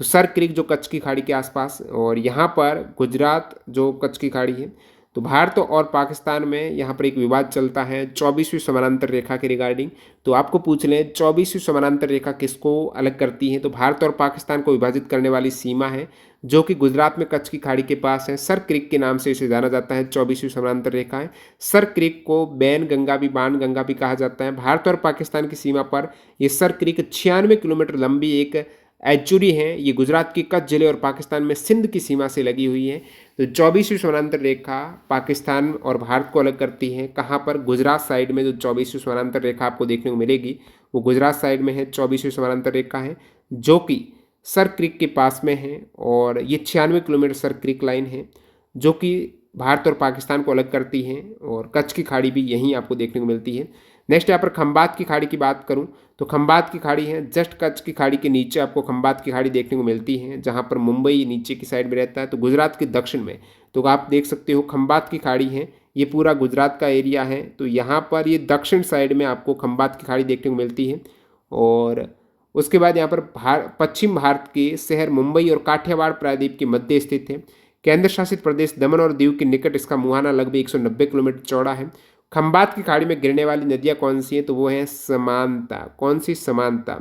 [SPEAKER 1] तो सर क्रिक जो कच्छ की खाड़ी के आसपास, और यहाँ पर गुजरात जो कच्छ की खाड़ी है। तो भारत और पाकिस्तान में यहाँ पर एक विवाद चलता है 24वीं समानांतर रेखा के रिगार्डिंग। तो आपको पूछ लें 24वीं समानांतर रेखा किसको अलग करती है, तो भारत और पाकिस्तान को विभाजित करने वाली सीमा है जो कि गुजरात में कच्छ की खाड़ी के पास है। सर क्रिक के नाम से इसे जाना जाता है, 24वीं समानांतर रेखा है। सर क्रिक को बैन गंगा भी, बाण गंगा भी कहा जाता है। भारत और पाकिस्तान की सीमा पर यह सर क्रिक 96 किलोमीटर लंबी एक एचुरी है। ये गुजरात के कच्छ जिले और पाकिस्तान में सिंध की सीमा से लगी हुई है। तो 24वीं समानांतर रेखा पाकिस्तान और भारत को अलग करती है। कहाँ पर? गुजरात साइड में जो 24वीं समानांतर रेखा आपको देखने को मिलेगी वो गुजरात साइड में है, 24वीं समानांतर रेखा है जो कि सर क्रिक के पास में है। और ये 96 किलोमीटर सर क्रिक लाइन है जो कि भारत और पाकिस्तान को अलग करती है। और कच्छ की खाड़ी भी यहीं आपको देखने को मिलती है। नेक्स्ट यहाँ पर खंबात की खाड़ी की बात करूँ तो खंबात की खाड़ी है जस्ट कच्छ की खाड़ी के नीचे आपको खंबात की खाड़ी देखने को मिलती है, जहाँ पर मुंबई नीचे की साइड में रहता है। तो गुजरात के दक्षिण में तो आप देख सकते हो खंबात की खाड़ी है, ये पूरा गुजरात का एरिया है। तो यहाँ पर ये दक्षिण साइड में आपको खंबात की खाड़ी देखने को मिलती है। और उसके बाद यहाँ पर पश्चिम भारत के शहर मुंबई और काठियावाड़ प्रायद्वीप के मध्य स्थित है। केंद्र शासित प्रदेश दमन और दीव के निकट इसका मुहाना लगभग 190 किलोमीटर चौड़ा है। खंबात की खाड़ी में गिरने वाली नदियाँ कौन सी हैं, तो वो हैं समानता। कौन सी? समानता।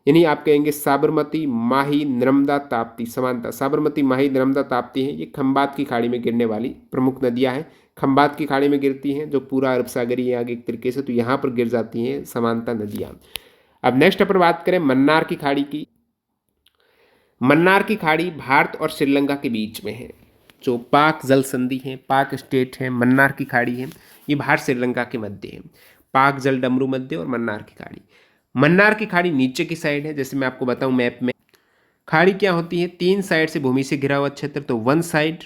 [SPEAKER 1] यानी आप कहेंगे साबरमती, माही, नर्मदा, ताप्ती। समानता साबरमती, माही, नर्मदा, ताप्ती हैं, ये खंबात की खाड़ी में गिरने वाली प्रमुख नदियाँ हैं। खंबात की खाड़ी में गिरती हैं जो पूरा अरब सागरी है आगे एक तरीके से, तो यहाँ पर गिर जाती हैं समानता नदियाँ। अब नेक्स्ट अपन बात करें मन्नार की खाड़ी की। मन्नार की खाड़ी भारत और श्रीलंका के बीच में है। जो पाक जल संधि है, पाक स्टेट है, मन्नार की खाड़ी है, ये भारत श्रीलंका के मध्य है। पाक जल डमरू मध्य और मन्नार की खाड़ी। मन्नार की खाड़ी नीचे की साइड है, जैसे मैं आपको बताऊं मैप में। खाड़ी क्या होती है? तीन साइड से भूमि से घिरा हुआ क्षेत्र। तो 1 साइड,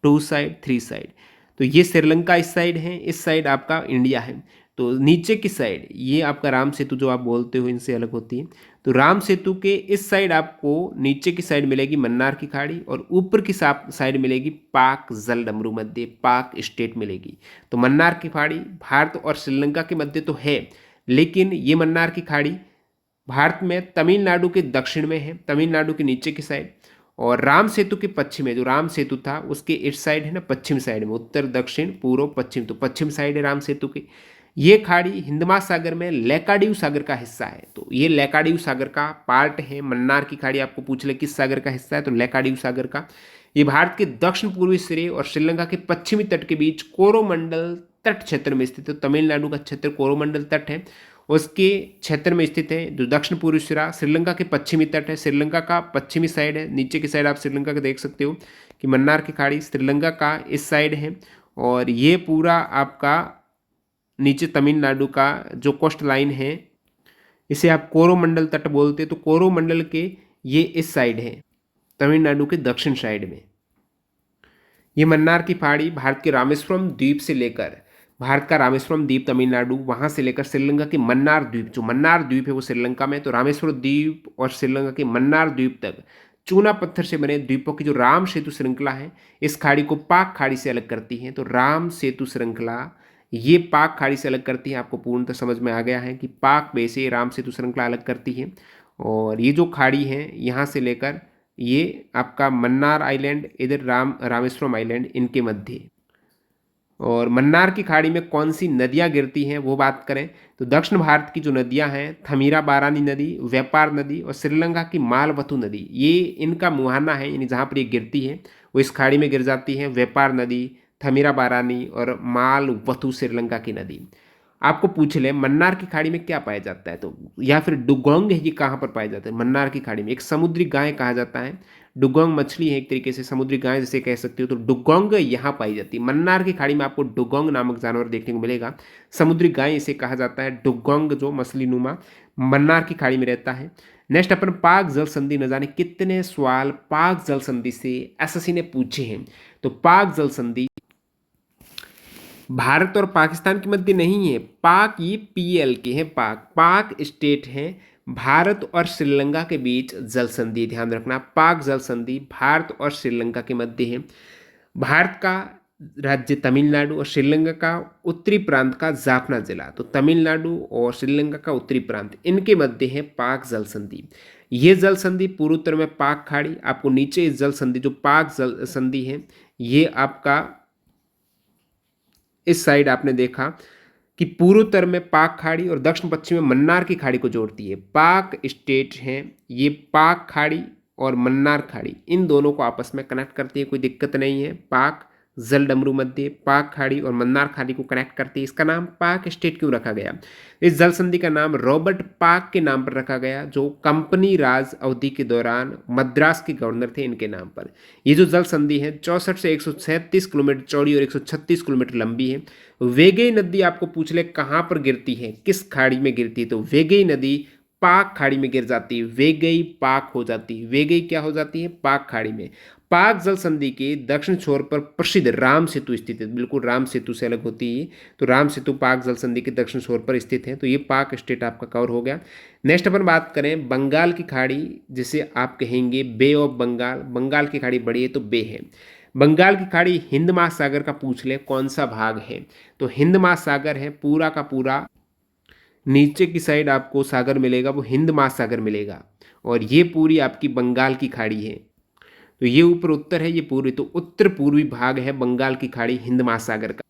[SPEAKER 1] 2 साइड, 3 साइड। तो ये श्रीलंका इस साइड है, इस साइड आपका इंडिया है। तो नीचे की साइड ये आपका राम सेतु जो आप बोलते हो इनसे अलग होती है। तो राम सेतु के इस साइड आपको नीचे की साइड मिलेगी मन्नार की खाड़ी, और ऊपर की साइड मिलेगी पाक जल डमरू मध्य, पाक स्टेट मिलेगी। तो मन्नार की खाड़ी भारत और श्रीलंका के मध्य तो है, लेकिन ये मन्नार की खाड़ी भारत में तमिलनाडु के दक्षिण में है, तमिलनाडु के नीचे की साइड। और राम सेतु के पश्चिम में, जो राम सेतु था उसके इस साइड है ना, पश्चिम साइड में, उत्तर दक्षिण पूर्व पश्चिम, तो पश्चिम साइड है राम सेतु की। ये खाड़ी हिंद महासागर में लैकाडीव सागर का हिस्सा है। तो ये लैकाडीव सागर का पार्ट है। मन्नार की खाड़ी आपको पूछ ले किस सागर का हिस्सा है, तो लैकाडीव सागर का। ये भारत के दक्षिण पूर्वी सिरे और श्रीलंका के पश्चिमी तट के बीच कोरोमंडल तट क्षेत्र में स्थित है। तो तमिलनाडु का क्षेत्र कोरोमंडल तट है, उसके क्षेत्र में स्थित है। जो दक्षिण पूर्वी सिरा श्रीलंका के पश्चिमी तट है, श्रीलंका का पश्चिमी साइड है। नीचे की साइड आप श्रीलंका का देख सकते हो कि मन्नार की खाड़ी श्रीलंका का इस साइड है। और ये पूरा आपका नीचे तमिलनाडु का जो कोस्ट लाइन है, इसे आप कोरोमंडल तट बोलते हैं। तो कोरोमंडल के ये इस साइड है, तमिलनाडु के दक्षिण साइड में। ये मन्नार की खाड़ी भारत के रामेश्वरम द्वीप से लेकर, भारत का रामेश्वरम द्वीप तमिलनाडु, वहाँ से लेकर श्रीलंका के मन्नार द्वीप, जो मन्नार द्वीप है वो श्रीलंका में, तो रामेश्वरम द्वीप और श्रीलंका के मन्नार द्वीप तक चूना पत्थर से बने द्वीपों की जो राम सेतु श्रृंखला है, इस खाड़ी को पाक खाड़ी से अलग करती है। तो राम सेतु श्रृंखला ये पाक खाड़ी से अलग करती है। आपको पूर्णतः समझ में आ गया है कि पाक वे से राम सेतु श्रृंखला अलग करती है। और ये जो खाड़ी है यहाँ से लेकर ये आपका मन्नार आइलैंड, इधर रामेश्वरम आइलैंड, इनके मध्य। और मन्नार की खाड़ी में कौन सी नदियाँ गिरती हैं वो बात करें तो दक्षिण भारत की जो नदियाँ हैं, थमीरा बारानी नदी, व्यापार नदी और श्रीलंका की मालवथु नदी, ये इनका मुहाना है। यानी जहाँ पर ये गिरती है वो इस खाड़ी में गिर जाती है। व्यापार नदी, थमीरा बारानी और मालवथु श्रीलंका की नदी। आपको पूछ ले मन्नार की खाड़ी में क्या पाया जाता है, तो या फिर डुगोंग है, ये कहाँ पर पाया जाता है? मन्नार की खाड़ी में। एक समुद्री गाय कहा जाता है, डुगोंग मछली है एक तरीके से, समुद्री गाय जैसे कह सकते हो, तो डुगोंग यहाँ पाई जाती है। मन्नार की खाड़ी में आपको डुगोंग नामक जानवर देखने को मिलेगा। समुद्री गाय इसे कहा जाता है, डुगोंग जो मछली नुमा मन्नार की खाड़ी में रहता है। नेक्स्ट अपन पाक जल संधि, न जाने कितने सवाल पाक जल संधि से एसएससी ने पूछे हैं। तो पाक जल संधि भारत और पाकिस्तान के मध्य नहीं है। पाक ये पीएल के है, पाक पाक स्टेट है। भारत और श्रीलंका के बीच जल संधि, ध्यान रखना, पाक जल संधि भारत और श्रीलंका के मध्य है। भारत का राज्य तमिलनाडु और श्रीलंका का उत्तरी प्रांत का जाफना जिला, तो तमिलनाडु और श्रीलंका का उत्तरी प्रांत, इनके मध्य है पाक जल संधि। ये जल संधि पूर्व उत्तर में पाक खाड़ी, आपको नीचे इस जल संधि जो पाक जल संधि है ये आपका इस साइड आपने देखा कि पूर्व उत्तर में पाक खाड़ी और दक्षिण पश्चिम में मन्नार की खाड़ी को जोड़ती है। पाक स्टेट है ये, पाक खाड़ी और मन्नार खाड़ी इन दोनों को आपस में कनेक्ट करती है, कोई दिक्कत नहीं है। पाक जल डमरू मध्य पाक खाड़ी और मन्नार खाड़ी को कनेक्ट करती है। इसका नाम पाक स्टेट क्यों रखा गया? इस जल संधि का नाम रॉबर्ट पाक के नाम पर रखा गया, जो कंपनी राज अवधि के दौरान मद्रास के गवर्नर थे, इनके नाम पर। ये जो जल संधि है 64 से 137 किलोमीटर चौड़ी और 136 किलोमीटर लंबी है। वेगई नदी आपको पूछ ले कहाँ पर गिरती है, किस खाड़ी में गिरती है, तो वेगई नदी पाक खाड़ी में गिर जाती है। वेगई पाक हो जाती है, वेगई क्या हो जाती है? पाक खाड़ी में। पाक जल संधि के दक्षिण छोर पर प्रसिद्ध राम सेतु स्थित है, बिल्कुल राम सेतु से अलग होती है, तो राम सेतु पाक जल संधि के दक्षिण छोर पर स्थित है। तो ये पाक स्टेट आपका कवर हो गया। नेक्स्ट अपन बात करें बंगाल की खाड़ी, जिसे आप कहेंगे बे ऑफ बंगाल। बंगाल की खाड़ी बड़ी है तो बे है। बंगाल की खाड़ी हिंद महासागर का पूछ ले कौन सा भाग है, तो हिंद महासागर है, पूरा का पूरा नीचे की साइड आपको सागर मिलेगा वो हिंद महासागर मिलेगा, और ये पूरी आपकी बंगाल की खाड़ी है। तो ये ऊपर उत्तर है, ये पूर्वी, तो उत्तर पूर्वी भाग है बंगाल की खाड़ी हिंद महासागर का।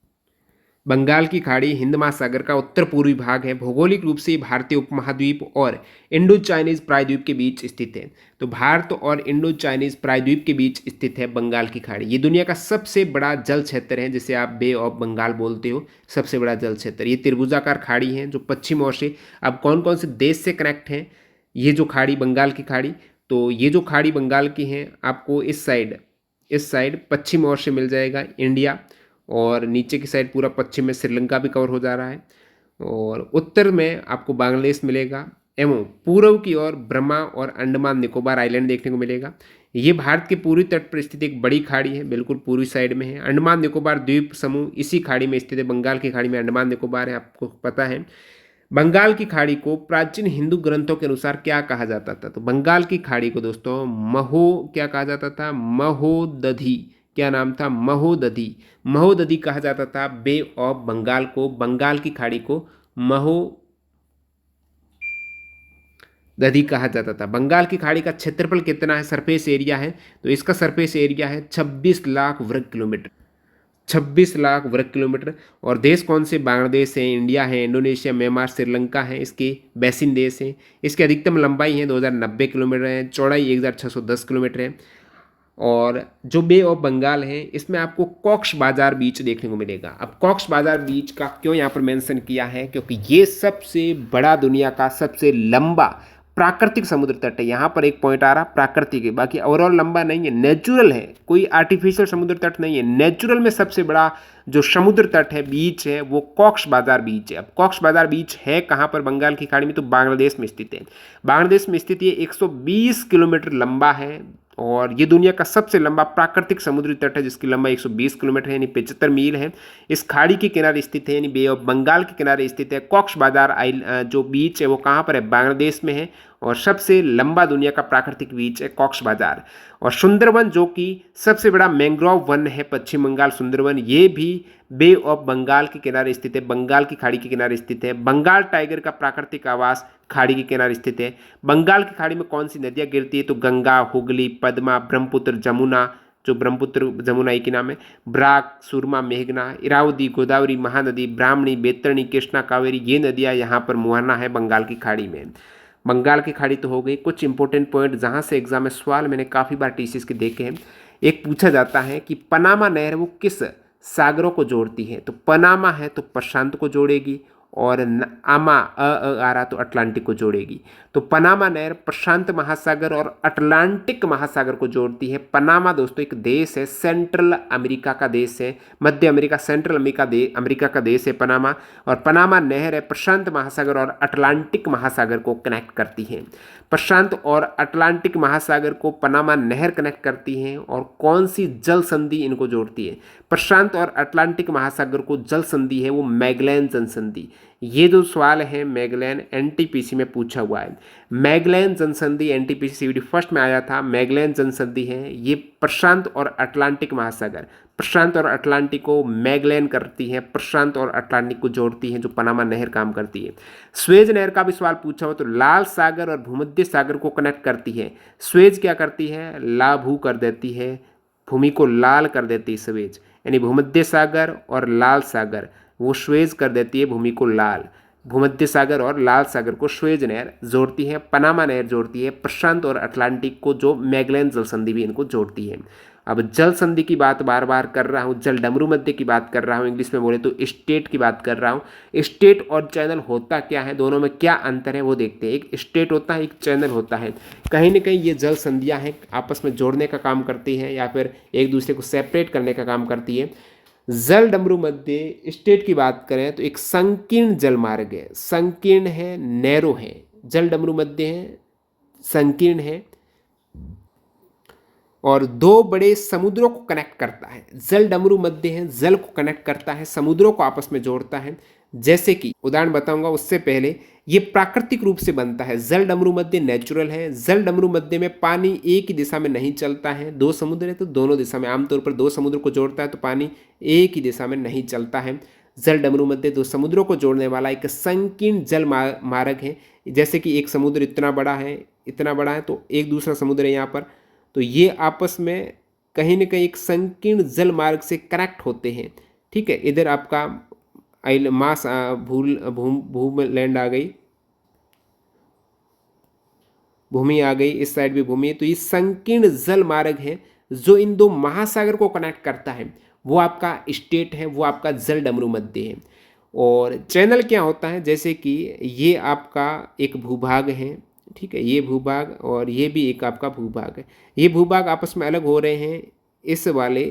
[SPEAKER 1] बंगाल की खाड़ी हिंद महासागर का उत्तर पूर्वी भाग है। भौगोलिक रूप से भारतीय उपमहाद्वीप और इंडो चाइनीज प्रायद्वीप के बीच स्थित है। तो भारत और इंडो चाइनीज प्रायद्वीप के बीच स्थित है बंगाल की खाड़ी। ये दुनिया का सबसे बड़ा जल क्षेत्र है, जिसे आप बे ऑफ बंगाल बोलते हो, सबसे बड़ा जल क्षेत्र। ये त्रिभुजाकार खाड़ी है जो पश्चिम ओर से, अब कौन कौन से देश से कनेक्ट है ये जो खाड़ी बंगाल की खाड़ी, तो ये जो खाड़ी बंगाल की है आपको इस साइड पश्चिम ओर से मिल जाएगा इंडिया, और नीचे की साइड पूरा पश्चिम में श्रीलंका भी कवर हो जा रहा है, और उत्तर में आपको बांग्लादेश मिलेगा, एवं पूर्व की ओर ब्रह्मा और अंडमान निकोबार आइलैंड देखने को मिलेगा। ये भारत के पूर्वी तट पर स्थित एक बड़ी खाड़ी है, बिल्कुल पूर्वी साइड में है। अंडमान निकोबार द्वीप समूह इसी खाड़ी में स्थित है। बंगाल की खाड़ी में अंडमान निकोबार है, आपको पता है। बंगाल की खाड़ी को प्राचीन हिंदू ग्रंथों के अनुसार क्या कहा जाता था, तो बंगाल की खाड़ी को दोस्तों क्या कहा जाता था? महोदधि। क्या नाम था? महोदधि। महोदधि कहा जाता था बे ऑफ बंगाल को, बंगाल की खाड़ी को महोदधि कहा जाता था। बंगाल की खाड़ी का क्षेत्रफल कितना है, सरफेस एरिया है, तो इसका सरफेस एरिया है 26 लाख वर्ग किलोमीटर। 26 लाख वर्ग किलोमीटर। और देश कौन से? बांग्लादेश है, इंडिया है, इंडोनेशिया, म्यांमार, श्रीलंका है, इसके बेसिन देश हैं। इसकी अधिकतम लंबाई है 2090 किलोमीटर है, चौड़ाई 1610 किलोमीटर है। और जो बे ऑफ बंगाल है इसमें आपको कॉक्स बाजार बीच देखने को मिलेगा। अब कॉक्स बाजार बीच का क्यों यहाँ पर मेंशन किया है, क्योंकि ये सबसे बड़ा दुनिया का सबसे लंबा प्राकृतिक समुद्र तट है। यहाँ पर एक पॉइंट आ रहा प्राकृतिक है, बाकी ओवरऑल लंबा नहीं है, नेचुरल है, कोई आर्टिफिशियल समुद्र तट नहीं है। नेचुरल में सबसे बड़ा जो समुद्र तट है, बीच है, वो कॉक्स बाजार बीच है। अब कॉक्स बाजार बीच है कहाँ पर बंगाल की खाड़ी में, तो बांग्लादेश में स्थित है। बांग्लादेश में स्थित ये 120 किलोमीटर लंबा है, और ये दुनिया का सबसे लंबा प्राकृतिक समुद्री तट है, जिसकी लंबाई 120 किलोमीटर है, यानी 75 मील है। इस खाड़ी के किनारे स्थित है, यानी बे ऑफ बंगाल के किनारे स्थित है। कॉक्स बाजार जो बीच है वो कहाँ पर है? बांग्लादेश में है, और सबसे लंबा दुनिया का प्राकृतिक बीच है कॉक्स बाजार। और सुंदरवन जो कि सबसे बड़ा मैंग्रोव वन है पश्चिम बंगाल सुंदरवन, ये भी बे ऑफ बंगाल के किनारे स्थित है, बंगाल की खाड़ी के किनारे स्थित है। बंगाल टाइगर का प्राकृतिक आवास खाड़ी के किनारे स्थित है। बंगाल की खाड़ी में कौन सी नदियाँ गिरती है, तो गंगा, हुगली, पद्मा, ब्रह्मपुत्र, जमुना, जो ब्रह्मपुत्र जमुना एक ही नाम है, ब्राक, सुरमा, मेघना, इरावदी, गोदावरी, महानदी, ब्राह्मणी, बैतरणी, कृष्णा, कावेरी, ये नदियाँ यहाँ पर मुहाना है बंगाल की खाड़ी में। बंगाल की खाड़ी तो हो गई। कुछ इंपॉर्टेंट पॉइंट जहाँ से एग्जाम में सवाल मैंने काफ़ी बार टीसीएस के देखे हैं। एक पूछा जाता है कि पनामा नहर वो किस सागरों को जोड़ती है, तो पनामा है तो प्रशांत को जोड़ेगी, और आमा आ रहा तो अटलांटिक को जोड़ेगी। तो पनामा नहर प्रशांत महासागर और अटलांटिक महासागर को जोड़ती है। पनामा दोस्तों एक देश है, सेंट्रल अमेरिका का देश है, मध्य अमेरिका सेंट्रल अमेरिका का देश है पनामा। और पनामा नहर है प्रशांत महासागर और अटलांटिक महासागर को कनेक्ट करती है। प्रशांत और अटलांटिक महासागर को पनामा नहर कनेक्ट करती है। और कौन सी जल संधि इनको जोड़ती है? प्रशांत और अटलांटिक महासागर को जल संधि है वो मैगेलन जल संधि। ये जो सवाल है मैगेलन एनटीपीसी में पूछा हुआ है। मैगेलन जल संधि एनटीपीसी सीवीडी फर्स्ट में आया था। मैगेलन जल संधि है ये प्रशांत और अटलांटिक महासागर, प्रशांत और अटलांटिक को मैगेलन करती है, प्रशांत और अटलांटिक को जोड़ती है, जो पनामा नहर काम करती है। स्वेज नहर का भी सवाल पूछा हो तो लाल सागर और भूमध्य सागर को कनेक्ट करती है। स्वेज क्या करती है? लाभू कर देती है, भूमि को लाल कर देती है स्वेज, यानी भूमध्य सागर और लाल सागर वो स्वेज कर देती है भूमि को लाल। भूमध्य सागर और लाल सागर को स्वेज नहर जोड़ती है, पनामा नहर जोड़ती है, प्रशांत और अटलांटिक को जो मैगेलन जल संधि भी इनको जोड़ती है। अब जल संधि की बात बार बार कर रहा हूँ, जल डमरू मध्य की बात कर रहा हूँ, इंग्लिश में बोले तो स्टेट की बात कर रहा हूँ। स्टेट और चैनल होता क्या है, दोनों में क्या अंतर है वो देखते हैं। एक स्टेट होता है, एक चैनल होता है। कहीं ना कहीं ये जल संधियाँ हैं आपस में जोड़ने का काम करती हैं या फिर एक दूसरे को सेपरेट करने का काम करती है। जल डमरू मध्य स्टेट की बात करें तो एक संकीर्ण जल मार्ग है, संकीर्ण है, नैरो है। जल डमरू मध्य है, संकीर्ण है और दो बड़े समुद्रों को कनेक्ट करता है। जल डमरू मध्य है, जल को कनेक्ट करता है, समुद्रों को आपस में जोड़ता है। जैसे कि उदाहरण बताऊंगा उससे पहले ये प्राकृतिक रूप से बनता है। जल डमरू मध्य नेचुरल है। जल डमरू मध्य में पानी एक ही दिशा में नहीं चलता है, दो समुद्र है तो दोनों दिशा में, आमतौर पर दो समुद्र को जोड़ता है तो पानी एक ही दिशा में नहीं चलता है। जल डमरू मध्य दो समुद्रों को जोड़ने वाला एक संकीर्ण जल मार्ग है। जैसे कि एक समुद्र इतना बड़ा है, इतना बड़ा है तो एक दूसरा समुद्र है यहाँ पर, तो ये आपस में कहीं ना कहीं एक संकीर्ण जल मार्ग से कनेक्ट होते हैं। ठीक है, इधर आपका मास भूलैंड आ गई, भूमि आ गई, इस साइड भी भूमि है। तो ये संकीर्ण जल मार्ग है जो इन दो महासागर को कनेक्ट करता है, वो आपका स्टेट है, वो आपका जल डमरू मध्य है। और चैनल क्या होता है, जैसे कि ये आपका एक भूभाग है, ठीक है, ये भूभाग और ये भी एक आपका भूभाग है। ये भूभाग आपस में अलग हो रहे हैं इस वाले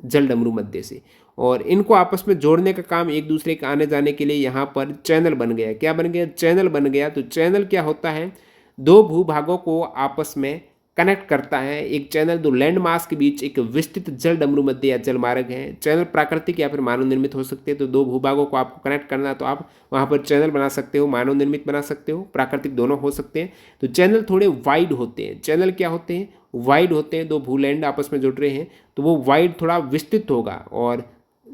[SPEAKER 1] जल डमरू मध्य से, और इनको आपस में जोड़ने का काम एक दूसरे के आने जाने के लिए यहाँ पर चैनल बन गया। क्या बन गया? चैनल बन गया। तो चैनल क्या होता है? दो भूभागों को आपस में कनेक्ट करता है। एक चैनल दो लैंड मास के बीच एक विस्तृत जल डमरू मध्य या जल मार्ग है। चैनल प्राकृतिक या फिर मानव निर्मित हो सकते हैं। तो दो भूभागों को आपको कनेक्ट करना है तो आप वहाँ पर चैनल बना सकते हो, मानव निर्मित बना सकते हो, प्राकृतिक दोनों हो सकते हैं। तो चैनल थोड़े वाइड होते हैं। चैनल क्या होते हैं? वाइड होते हैं। दो भूलैंड आपस में जुड़ रहे हैं तो वो वाइड थोड़ा विस्तृत होगा, और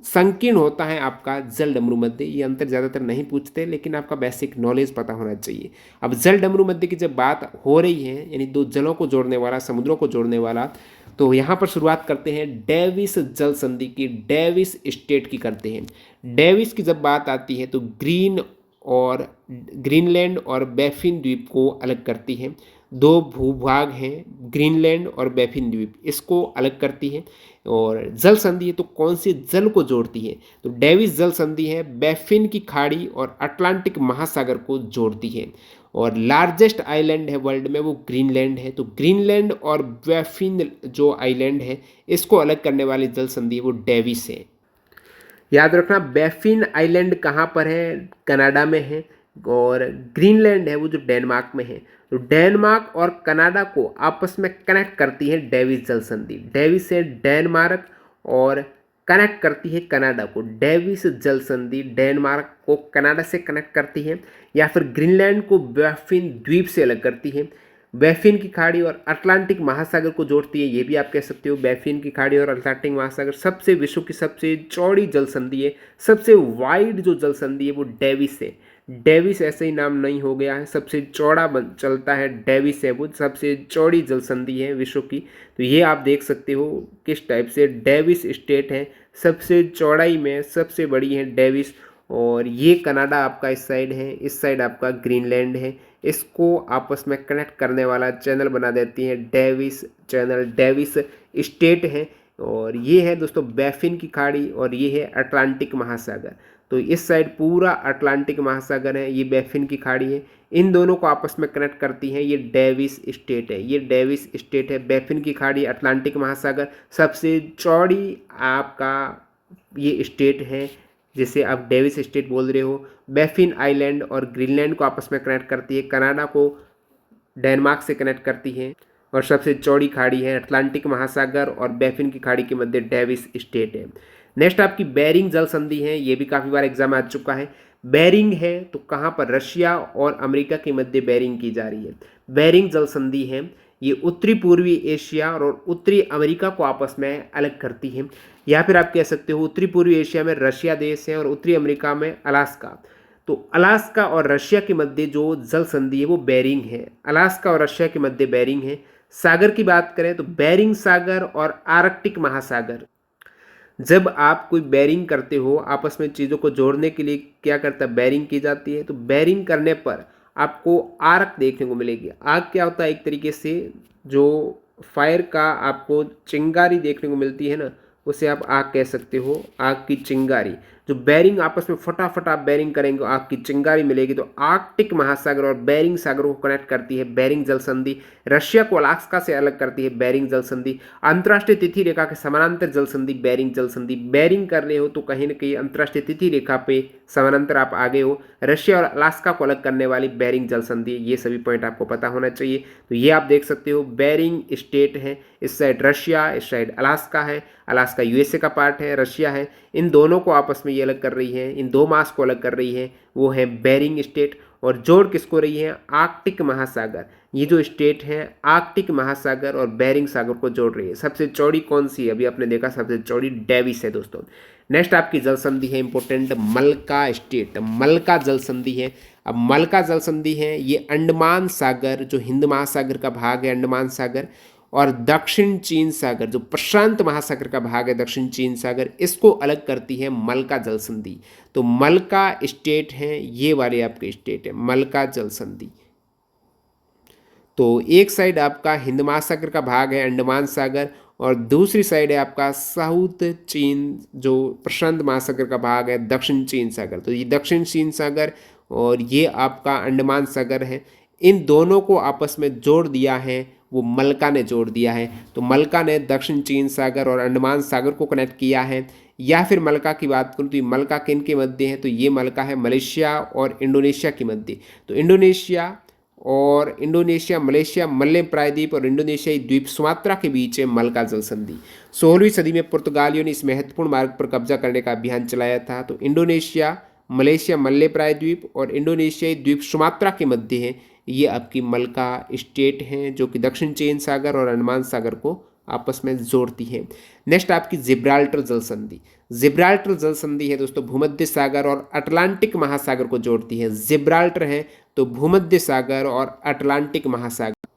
[SPEAKER 1] संकीर्ण होता है आपका जल डमरू मध्य। ये अंतर ज़्यादातर नहीं पूछते, लेकिन आपका बेसिक नॉलेज पता होना चाहिए। अब जल डमरू मध्य की जब बात हो रही है, यानी दो जलों को जोड़ने वाला, समुद्रों को जोड़ने वाला, तो यहाँ पर शुरुआत करते हैं डेविस जल संधि की, डेविस स्टेट की करते हैं। डेविस की जब बात आती है तो ग्रीनलैंड और बैफिन द्वीप को अलग करती है। दो भूभाग हैं, ग्रीनलैंड और बैफिन द्वीप, इसको अलग करती है। और जल संधि है तो कौन से जल को जोड़ती है? तो डेविस जल संधि है बैफिन की खाड़ी और अटलांटिक महासागर को जोड़ती है। और लार्जेस्ट आइलैंड है वर्ल्ड में, वो ग्रीनलैंड है। तो ग्रीनलैंड और बैफिन जो आइलैंड है इसको अलग करने वाली जल संधि है वो डेविस है। याद रखना, बैफिन आइलैंड कहाँ पर है? कनाडा में है। और ग्रीनलैंड है वो जो डेनमार्क में है। तो डेनमार्क और कनाडा को आपस में कनेक्ट करती है डेविस जल संधि। डेविस से डेनमार्क और कनेक्ट करती है कनाडा को। डेविस जल संधि डेनमार्क को कनाडा से कनेक्ट करती है, या फिर ग्रीनलैंड को बैफिन द्वीप से अलग करती है। बैफिन की खाड़ी और अटलांटिक महासागर को जोड़ती है, ये भी आप कह सकते हो। बैफिन की खाड़ी और अटलांटिक महासागर सबसे विश्व की सबसे चौड़ी जल संधि है। सबसे वाइड जो जल संधि है वो डेविस है। डेविस ऐसे ही नाम नहीं हो गया है, सबसे चौड़ा चलता है डेविस है, वो सबसे चौड़ी जल संधि है विश्व की। तो ये आप देख सकते हो किस टाइप से डेविस स्टेट है, सबसे चौड़ाई में सबसे बड़ी है डेविस। और ये कनाडा आपका इस साइड है, इस साइड आपका ग्रीनलैंड है। इसको आपस में कनेक्ट करने वाला चैनल बना देती है डेविस चैनल, डेविस स्टेट है। और ये है दोस्तों बैफिन की खाड़ी और ये है अटलांटिक महासागर। तो इस साइड पूरा अटलांटिक महासागर है, ये बैफिन की खाड़ी है, इन दोनों को आपस में कनेक्ट करती है ये डेविस स्टेट है, ये डेविस स्टेट है। बैफिन की खाड़ी, अटलांटिक महासागर, सबसे चौड़ी आपका ये स्टेट है जिसे आप डेविस स्टेट बोल रहे हो। बैफिन आइलैंड और ग्रीनलैंड को आपस में कनेक्ट करती है, कनाडा को डेनमार्क से कनेक्ट करती है, और सबसे चौड़ी खाड़ी है अटलांटिक महासागर और बैफिन की खाड़ी के मध्य डेविस स्टेट है। नेक्स्ट आपकी बेरिंग जल संधि है, ये भी काफ़ी बार एग्जाम आ चुका है। बेरिंग है तो कहाँ पर, रशिया और अमेरिका के मध्य बेरिंग की जा रही है। बेरिंग जल संधि है, ये उत्तरी पूर्वी एशिया और उत्तरी अमेरिका को आपस में अलग करती है, या फिर आप कह सकते हो उत्तरी पूर्वी एशिया में रशिया देश है और उत्तरी अमेरिका में अलास्का। तो अलास्का और रशिया के मध्य जो जल संधि है वो बेरिंग है, अलास्का और रशिया के मध्य बेरिंग है। सागर की बात करें तो बेरिंग सागर और आर्कटिक महासागर। जब आप कोई बेरिंग करते हो, आपस में चीज़ों को जोड़ने के लिए क्या करता है, बेरिंग की जाती है। तो बेरिंग करने पर आपको आर्क देखने को मिलेगी। आर्क क्या होता है, एक तरीके से जो फायर का आपको चिंगारी देखने को मिलती है ना, उसे आप आग कह सकते हो, आग की चिंगारी। जो बेरिंग आपस में फटाफट आप बेरिंग करेंगे, आग की चिंगारी मिलेगी। तो आर्कटिक महासागर और बेरिंग सागर को कनेक्ट करती है बेरिंग जल संधि। रशिया को अलास्का से अलग करती है बेरिंग जल संधि। अंतर्राष्ट्रीय तिथि रेखा के समानांतर जल संधि बेरिंग जल संधि। बेरिंग कर रहे हो तो कहीं ना कहीं अंतर्राष्ट्रीय तिथि रेखा पे समानांतर आप आगे हो। रशिया और अलास्का को अलग करने वाली बेरिंग जल संधि, ये सभी पॉइंट आपको पता होना चाहिए। तो ये आप देख सकते हो बेरिंग स्टेट है, इस साइड रशिया, इस साइड अलास्का है। अलास्का यूएसए का पार्ट है, रशिया है। इन दोनों को आपस में ये अलग कर रही है, इन दो मास को अलग कर रही है, वो है बेरिंग स्टेट। और जोड़ किसको रही है, आर्कटिक महासागर। ये जो स्टेट है आर्कटिक महासागर और बेरिंग सागर को जोड़ रही है। सबसे चौड़ी कौन सी है, अभी आपने देखा सबसे चौड़ी डेविस है दोस्तों। नेक्स्ट आपकी जल संधि है इंपॉर्टेंट, मलका स्टेट, मलका जल संधि है। अब मलका जल संधि है, ये अंडमान सागर जो हिंद महासागर का भाग है, अंडमान सागर, और दक्षिण चीन सागर जो प्रशांत महासागर का भाग है, दक्षिण चीन सागर, इसको अलग करती है मलका जल संधि। तो मलका स्टेट है, ये वाले आपके स्टेट है मलका जल संधि। तो एक साइड आपका हिंद महासागर का भाग है अंडमान सागर, और दूसरी साइड है आपका साउथ चीन जो प्रशांत महासागर का भाग है, दक्षिण चीन सागर। तो ये दक्षिण चीन सागर और ये आपका अंडमान सागर है, इन दोनों को आपस में जोड़ दिया है वो मलका ने जोड़ दिया है। तो मलका ने दक्षिण चीन सागर और अंडमान सागर को कनेक्ट किया है। या फिर मलका की बात करूँ तो ये मलका किन के मध्य है, तो ये मलका है मलेशिया और इंडोनेशिया के मध्य। तो इंडोनेशिया मलेशिया मलय प्रायद्वीप और इंडोनेशियाई द्वीप सुमात्रा के बीच है मलका जल संधि। 16वीं सदी में पुर्तगालियों ने इस महत्वपूर्ण मार्ग पर कब्जा करने का अभियान चलाया था। तो इंडोनेशिया मलेशिया मलय प्रायद्वीप और इंडोनेशियाई द्वीप सुमात्रा के मध्य है, ये आपकी मलका स्टेट हैं जो कि दक्षिण चीन सागर और अंडमान सागर को आपस में जोड़ती है। नेक्स्ट आपकी जिब्राल्टर जल संधि। जिब्राल्टर जल संधि है दोस्तों, भूमध्य सागर और अटलांटिक महासागर को जोड़ती है। जिब्राल्टर है तो भूमध्य सागर और अटलांटिक महासागर,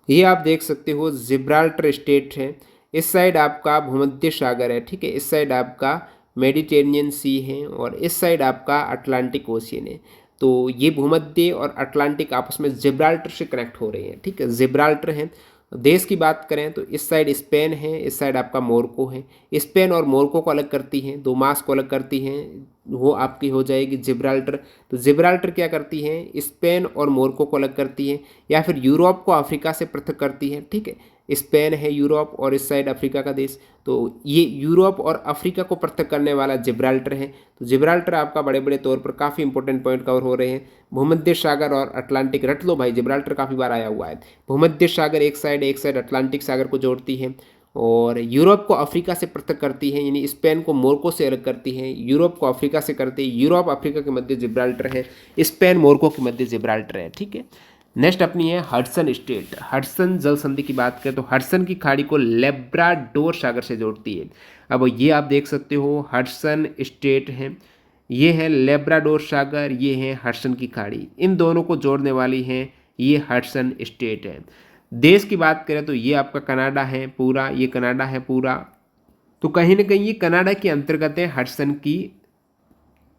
[SPEAKER 1] ये आप देख सकते हो जिब्राल्टर स्टेट है। इस साइड आपका भूमध्य सागर है, ठीक है, इस साइड आपका मेडिटेरेनियन सी है और इस साइड आपका अटलांटिक ओशियन है। तो ये भूमध्य और अटलांटिक आपस में जिब्राल्टर से कनेक्ट हो रहे हैं, ठीक है, जिब्राल्टर है। देश की बात करें तो इस साइड स्पेन है, इस साइड आपका मोरक्को है। स्पेन और मोरक्को को अलग करती हैं, दो मास को अलग करती हैं, वो आपकी हो जाएगी जिब्राल्टर। तो जिब्राल्टर क्या करती है, स्पेन और मोरक्को को अलग करती है, या फिर यूरोप को अफ्रीका से पृथक करती है, ठीक है। स्पेन है यूरोप और इस साइड अफ्रीका का देश, तो ये यूरोप और अफ्रीका को पृथक करने वाला जिब्राल्टर है। तो जिब्राल्टर आपका बड़े बड़े तौर पर काफ़ी इंपॉर्टेंट पॉइंट कवर हो रहे हैं। भूमध्य सागर और अटलांटिक रट लो भाई, जिब्राल्टर काफ़ी बार आया हुआ है। भूमध्य सागर एक साइड अटलांटिक सागर को जोड़ती है, और यूरोप को अफ्रीका से पृथक करती है, यानी स्पेन को मोरक्को से अलग करती है, यूरोप को अफ्रीका से करती है। यूरोप अफ्रीका के मध्य जिब्राल्टर है, स्पेन मोरक्को के मध्य जिब्राल्टर है, ठीक है। नेक्स्ट अपनी है हडसन स्टेट। हडसन जल संधि की बात करें तो हडसन की खाड़ी को लेब्राडोर सागर से जोड़ती है। अब ये आप देख सकते हो हडसन स्टेट है, ये है लेब्राडोर सागर, ये है हडसन की खाड़ी, इन दोनों को जोड़ने वाली है ये हडसन स्टेट है। देश की बात करें तो ये आपका कनाडा है पूरा, ये कनाडा है पूरा। तो कहीं ना कहीं ये कनाडा के अंतर्गत है हडसन की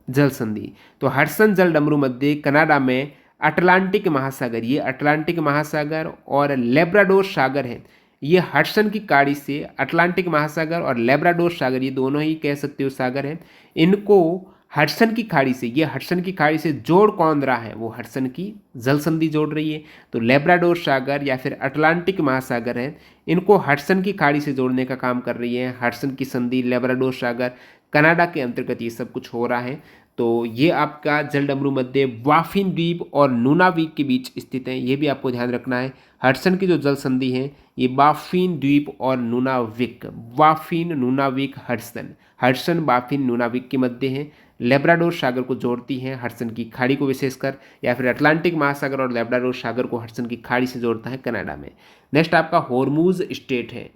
[SPEAKER 1] जल संधि। तो हडसन जल डमरू मध्य कनाडा में अटलांटिक महासागर, ये अटलांटिक महासागर और लेब्राडोर सागर है, ये हडसन की खाड़ी से अटलांटिक महासागर और लेब्राडोर सागर, ये दोनों ही कह सकते हो सागर हैं, इनको हडसन की खाड़ी से, ये हडसन की खाड़ी से जोड़ कौन रहा है, वो हडसन की जल संधि जोड़ रही है। तो लेब्राडोर सागर या फिर अटलांटिक महासागर है, इनको हडसन की खाड़ी से जोड़ने का काम कर रही है। हडसन की संधि, लेब्राडोर सागर, कनाडा के अंतर्गत ये सब कुछ हो रहा है। तो ये आपका जलडमरू मध्य बाफिन द्वीप और नूनावीक के बीच स्थित है, ये भी आपको ध्यान रखना है। हडसन की जो जल संधि है ये बाफिन द्वीप और नूनाविक, बाफिन नूनाविक हडसन, हडसन बाफिन नूनाविक के मध्य है। लेब्राडोर सागर को जोड़ती है हडसन की खाड़ी को विशेषकर, या फिर अटलांटिक महासागर और लेब्राडोर सागर को हडसन की खाड़ी से जोड़ता है कनाडा में। नेक्स्ट आपका होर्मुज स्टेट है,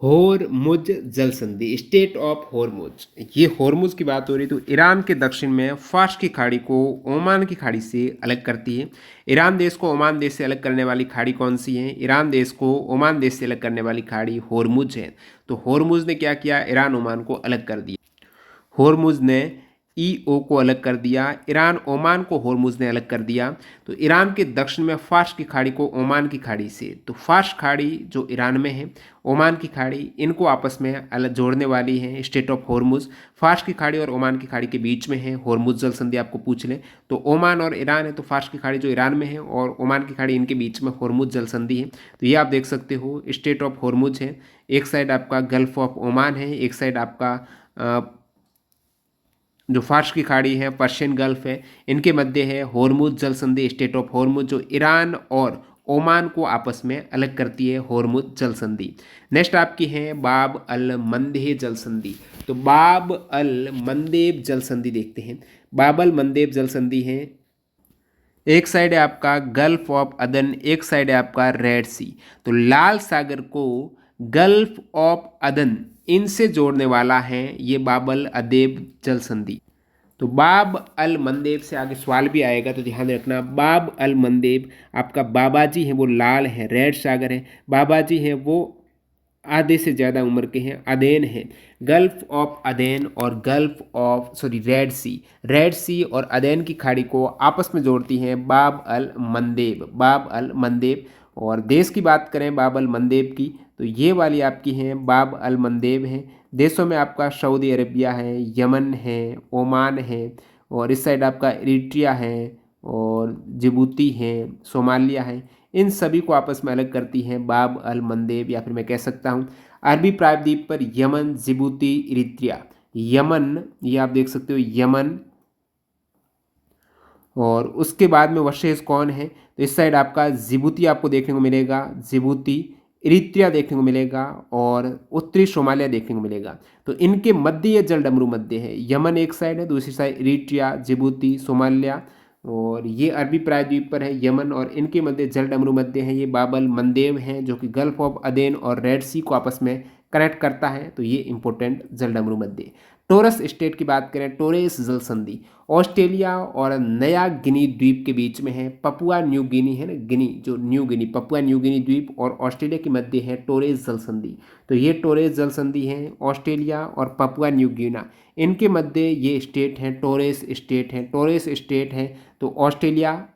[SPEAKER 1] होर्मुज जल संधि, स्टेट ऑफ होर्मुज। ये होर्मुज की बात हो रही तो ईरान के दक्षिण में फार्स की खाड़ी को ओमान की खाड़ी से अलग करती है। ईरान देश को ओमान देश से अलग करने वाली खाड़ी कौन सी है, ईरान देश को ओमान देश से अलग करने वाली खाड़ी होर्मुज है। तो होर्मुज ने क्या किया, ईरान ओमान को अलग कर दिया। होर्मुज ने ईओ को अलग कर दिया, ईरान ओमान को होर्मुज ने अलग कर दिया। तो ईरान के दक्षिण में फार्स की खाड़ी को ओमान की खाड़ी से, तो फार्स खाड़ी जो ईरान में है, ओमान की खाड़ी, इनको आपस में अलग जोड़ने वाली है स्टेट ऑफ होर्मुज। फार्स की खाड़ी और ओमान की खाड़ी के बीच में है होर्मुज जल संधि, आपको पूछ ले तो ओमान और ईरान है, तो फार्स की खाड़ी जो ईरान में है और ओमान की खाड़ी, इनके बीच में होर्मुज जल संधि है। तो ये आप देख सकते हो स्टेट ऑफ होर्मुज है। एक साइड आपका गल्फ ऑफ ओमान है, एक साइड आपका जो फार्स की खाड़ी है, पर्शियन गल्फ है, इनके मध्य है होर्मुज जल संधि, स्टेट ऑफ होर्मुज, जो ईरान और ओमान को आपस में अलग करती है, होर्मुज जल संधि। नेक्स्ट आपकी है बाब अल मंदेब जल संधि। तो बाब अल मंदेब जल संधि देखते हैं। बाब अल मंदेब जल संधि है, एक साइड है आपका गल्फ ऑफ अदन, एक साइड है आपका रेड सी। तो लाल सागर को गल्फ ऑफ अदन, इनसे जोड़ने वाला है ये बाबल अदेब जल संधि। तो बाब अल मंदेब से आगे सवाल भी आएगा, तो ध्यान रखना। बाब अल मंदेब, आपका बाबा जी है वो लाल है, रेड सागर है, बाबा जी है वो आधे से ज़्यादा उम्र के हैं, अदेन है। गल्फ ऑफ अदेन और Gulf of Red Sea, Red Sea और अदेन की खाड़ी को आपस में जोड़ती हैं बाब अल मंदेब, बाब अल मंदेब। और देश की बात करें बाब अल मंदेब की, तो ये वाली आपकी हैं बाब अल मंदेब है। देशों में आपका सऊदी अरबिया है, यमन है, ओमान है, और इस साइड आपका इरिट्रिया है, और जिबूती है, सोमालिया है। इन सभी को आपस में अलग करती हैं बाब अल मंदेब, या फिर मैं कह सकता हूँ अरबी प्रायद्वीप पर यमन, जिबूती, इरित्रिया। यमन, ये आप देख सकते हो यमन, और उसके बाद में वर्षेज कौन है, तो इस साइड आपका जिबूती आपको देखने को मिलेगा, जिबूती, इरित्रिया देखने को मिलेगा, और उत्तरी सोमालिया देखने को मिलेगा। तो इनके मध्य ये जलडमरू मध्य है, यमन एक साइड है, दूसरी साइड इरिट्रिया, जिबूती, सोमालिया, और ये अरबी प्रायद्वीप पर है यमन, और इनके मध्य जलडमरू मध्य है ये बाबल मंदेव हैं, जो कि गल्फ ऑफ अदेन और रेड सी को आपस में कनेक्ट करता है। तो ये इंपॉर्टेंट जलडमरू मध्य। टोरस स्टेट की बात करें, टोरेस जल संधि ऑस्ट्रेलिया और नया गिनी द्वीप के बीच में है। पपुआ न्यू गिनी है ना, गिनी जो New Guinea, Papua New Guinea द्वीप और ऑस्ट्रेलिया के मध्य है टोरेस जल संधि। तो ये टोरेस जल संधि है, ऑस्ट्रेलिया और पपुआ न्यू गिना, इनके मध्य ये स्टेट हैं, टोरेस स्टेट हैं, टोरेस स्टेट हैं। तो ऑस्ट्रेलिया